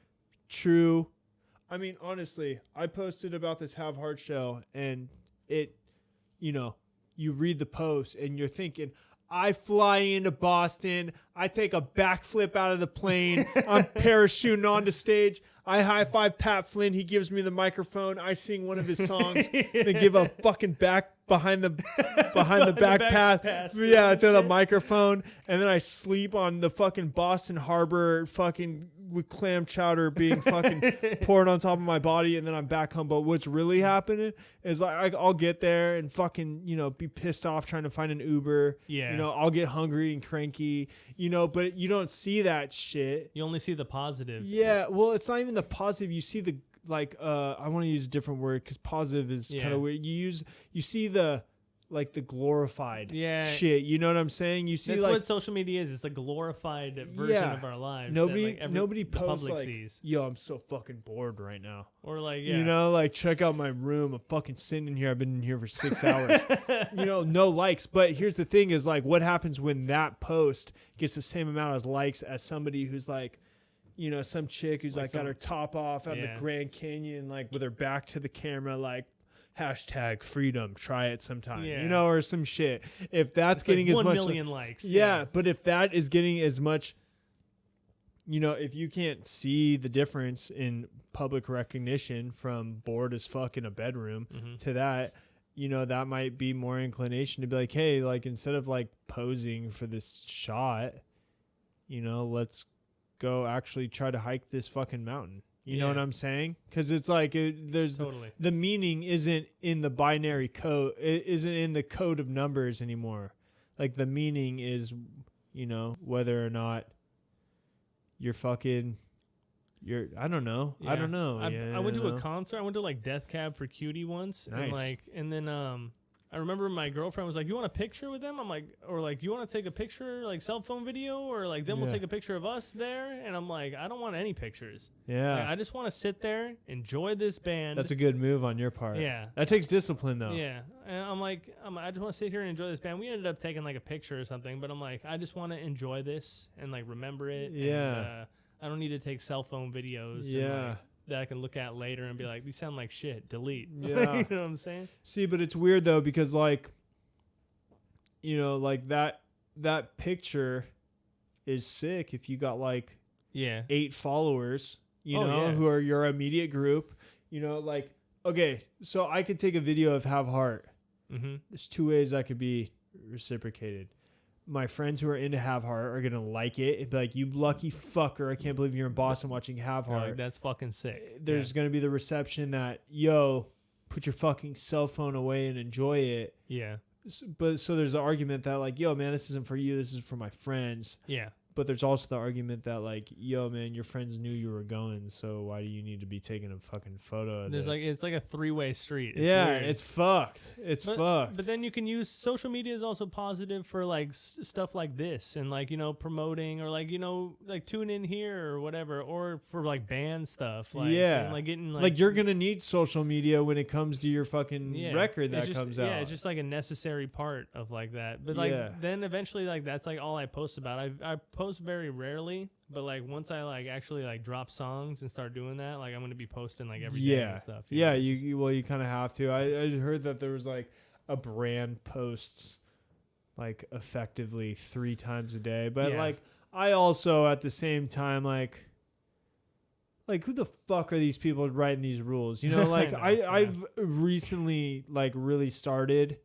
true? I mean, honestly, I posted about this Have Heart show, and it, you know, you read the post and you're thinking, I fly into Boston, I take a backflip out of the plane, I'm parachuting onto stage, I high five Pat Flynn, he gives me the microphone, I sing one of his songs, then give a fucking back behind the back pass to the microphone, and then I sleep on the fucking Boston Harbor fucking with clam chowder being fucking poured on top of my body, and then I'm back home. But what's really happening is like I'll get there and fucking, you know, be pissed off trying to find an Uber. Yeah. You know, I'll get hungry and cranky, you know, but you don't see that shit. You only see the positive. Yeah. Well, it's not even the positive. You see the, like, I want to use a different word because positive is kind of weird. You see the, like, the glorified shit. You know what I'm saying? You see, that's like, what social media is. It's a glorified version of our lives. Nobody, that, like, nobody posts public like, sees. yo, I'm so fucking bored right now. Or like, you know, like, check out my room. I'm fucking sitting in here. I've been in here for 6 hours. You know, no likes. But here's the thing is, like, what happens when that post gets the same amount of likes as somebody who's like, you know, some chick who's like got her top off at the Grand Canyon, like with her back to the camera, like hashtag freedom, try it sometime, you know, or some shit. If that's getting like as 1 much million likes. But if that is getting as much, you know, if you can't see the difference in public recognition from bored as fuck in a bedroom to that, you know, that might be more inclination to be like, hey, like, instead of like posing for this shot, you know, let's go actually try to hike this fucking mountain. You know what I'm saying? Because it's like there's the meaning isn't in the binary code. It isn't in the code of numbers anymore. Like, the meaning is, you know, whether or not you're fucking. I don't know. I don't know. I went to a concert. I went to like Death Cab for Cutie once, and then I remember my girlfriend was like, "You want a picture with them?" I'm like, or like, "You want to take a picture, like cell phone video, or like then we'll take a picture of us there?" And I'm like, "I don't want any pictures. Yeah, like, I just want to sit there, enjoy this band." That's a good move on your part. Yeah, that takes discipline though. Yeah, and I'm like, I just want to sit here and enjoy this band. We ended up taking like a picture or something, but I'm like, I just want to enjoy this and like remember it. Yeah, and, I don't need to take cell phone videos. Yeah. And, like, that I can look at later and be like, these sound like shit. Delete. Yeah. You know what I'm saying? See, but it's weird though, because like, you know, like that picture is sick if you got like 8 followers, you know, who are your immediate group, you know, like, okay, so I could take a video of Have Heart. There's 2 ways that could be reciprocated. My friends who are into Have Heart are going to like it and be like, you lucky fucker, I can't believe you're in Boston watching Have Heart. Like, that's fucking sick. There's going to be the reception that, yo, put your fucking cell phone away and enjoy it. Yeah. But so there's the argument that like, yo, man, this isn't for you. This is for my friends. Yeah. But there's also the argument that like, yo, man, your friends knew you were going, so why do you need to be taking a fucking photo of this? Like, it's like a 3-way street. It's weird. It's fucked. It's fucked. But then you can use social media is also positive for like stuff like this and like, you know, promoting or like, you know, like tune in here or whatever, or for like band stuff. Like, and, like getting like you're gonna need social media when it comes to your fucking record that comes out. Yeah, it's just like a necessary part of like that. But like then eventually like that's like all I post about. I post very rarely, but like once I like actually like drop songs and start doing that, like I'm gonna be posting like every day and stuff. You kind of have to. I heard that there was like a brand posts like effectively 3 times a day, but like I also at the same time like like, who the fuck are these people writing these rules? You know, like I've recently like really started,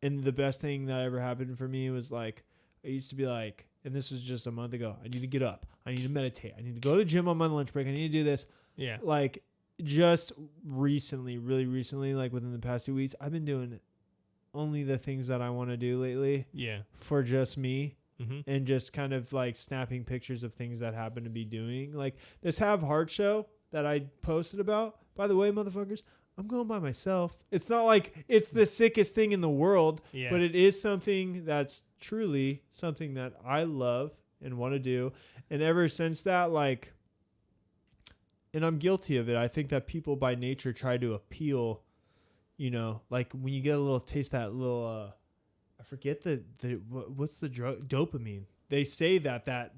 and the best thing that ever happened for me was like, I used to be like, and this was just a month ago, I need to get up. I need to meditate. I need to go to the gym on my lunch break. I need to do this. Yeah. Like just recently, really recently, like within the past 2 weeks, I've been doing only the things that I want to do lately. Yeah. For just me. Mm-hmm. And just kind of like snapping pictures of things that happen to be doing. Like this Have Heart show that I posted about. By the way, motherfuckers, I'm going by myself. It's not like it's the sickest thing in the world, but it is something that's truly something that I love and want to do. And ever since that, like, and I'm guilty of it. I think that people by nature try to appeal, you know, like when you get a little taste, that little, I forget what's the drug? Dopamine. They say that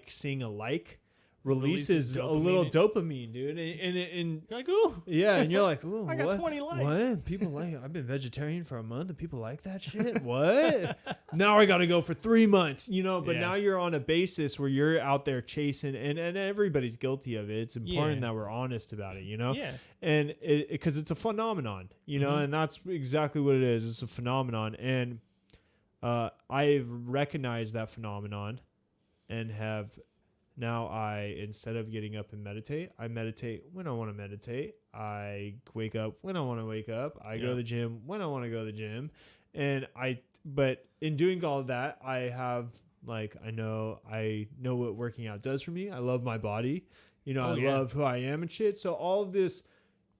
seeing a like releases a little dopamine, dude. And you're like, ooh. Yeah, and you're like, ooh, I got 20 likes. What? People like, I've been vegetarian for a month and people like that shit? What? Now I got to go for 3 months, you know? But now you're on a basis where you're out there chasing, and everybody's guilty of it. It's important that we're honest about it, you know? Yeah. And because it's a phenomenon, you know? And that's exactly what it is. It's a phenomenon. And I've recognized that phenomenon and have... Now instead of getting up and meditate, I meditate when I want to meditate. I wake up when I want to wake up. I go to the gym when I want to go to the gym. But in doing all of that, I have like, I know what working out does for me. I love my body. You know, I love who I am and shit. So all of this,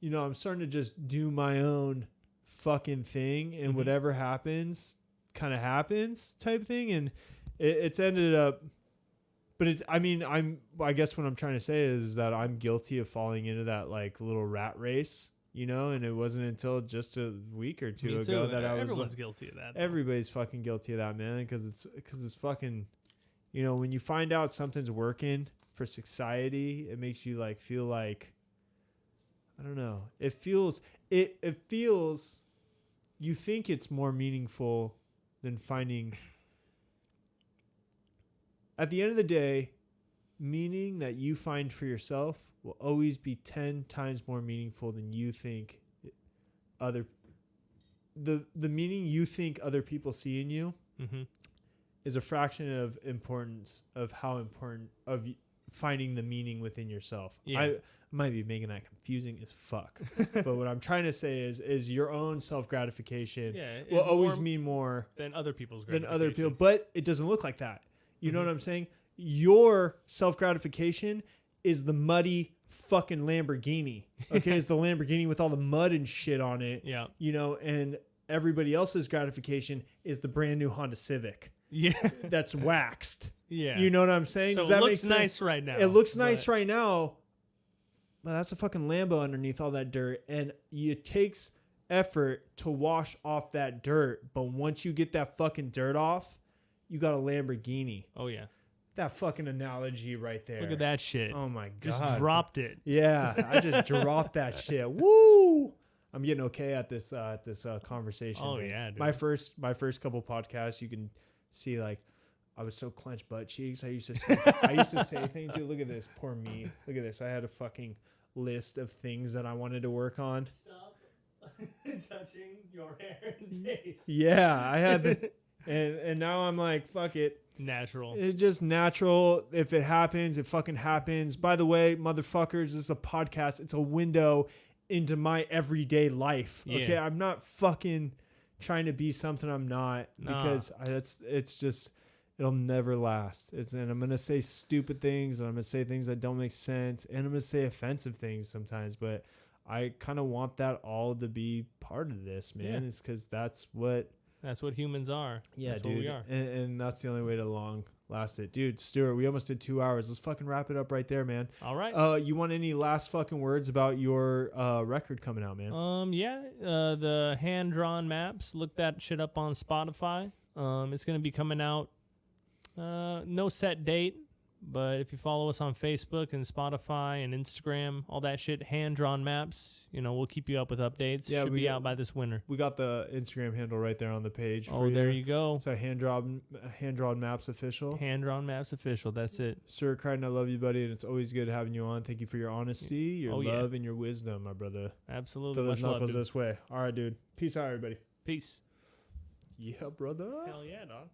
you know, I'm starting to just do my own fucking thing, and whatever happens kind of happens type thing. And it's ended up, but I guess what I'm trying to say is that I'm guilty of falling into that like little rat race, you know, and it wasn't until just a week or two ago that I was. Everyone's guilty of that. Everybody's fucking guilty of that, man, because it's fucking, you know, when you find out something's working for society, it makes you like feel like, I don't know, it feels, you think it's more meaningful than finding. At the end of the day, meaning that you find for yourself will always be 10 times more meaningful than you think the meaning you think other people see in you is a fraction of importance of how important of finding the meaning within yourself. Yeah. I might be making that confusing as fuck. But what I'm trying to say is your own self-gratification will always mean more than other people's gratification. Than other people, but it doesn't look like that. You know what I'm saying? Your self-gratification is the muddy fucking Lamborghini. Okay, it's the Lamborghini with all the mud and shit on it. Yeah. You know, and everybody else's gratification is the brand new Honda Civic. Yeah. That's waxed. Yeah. You know what I'm saying? So Does that it looks make sense? nice right now. It looks nice right now, but that's a fucking Lambo underneath all that dirt. And it takes effort to wash off that dirt. But once you get that fucking dirt off, you got a Lamborghini. Oh, yeah. That fucking analogy right there. Look at that shit. Oh, my God. Just dropped it. Yeah, I just dropped that shit. Woo! I'm getting okay at this conversation. Oh, dude. yeah, dude. My first couple podcasts, you can see, like, I was so clenched butt cheeks. I used to say things. Dude, look at this. Poor me. Look at this. I had a fucking list of things that I wanted to work on. Stop touching your hair and face. Yeah, I had... And now I'm like, fuck it. Natural. It's just natural. If it happens, it fucking happens. By the way, motherfuckers, this is a podcast. It's a window into my everyday life. Yeah. Okay, I'm not fucking trying to be something I'm not because it's just it'll never last. And I'm gonna say stupid things, and I'm gonna say things that don't make sense, and I'm gonna say offensive things sometimes. But I kind of want that all to be part of this, man. Yeah. It's because that's what humans are. Yeah, that's dude. What we are. And that's the only way to long last it. Dude, Stewart, we almost did 2 hours. Let's fucking wrap it up right there, man. All right. You want any last fucking words about your record coming out, man? The hand-drawn maps. Look that shit up on Spotify. It's going to be coming out. No set date, But if you follow us on Facebook and Spotify and Instagram, all that shit, hand-drawn maps, we'll keep you up with updates. Yeah, Should be out by this winter. We got the Instagram handle right there on the page. Oh, there you go. So hand-drawn maps official. Hand-drawn maps official. That's it. Sir Crichton, I love you, buddy, and it's always good having you on. Thank you for your honesty, your love, and your wisdom, my brother. Absolutely. Those Much knuckles love, this way. All right, dude. Peace out, everybody. Peace. Yeah, brother. Hell yeah, dog.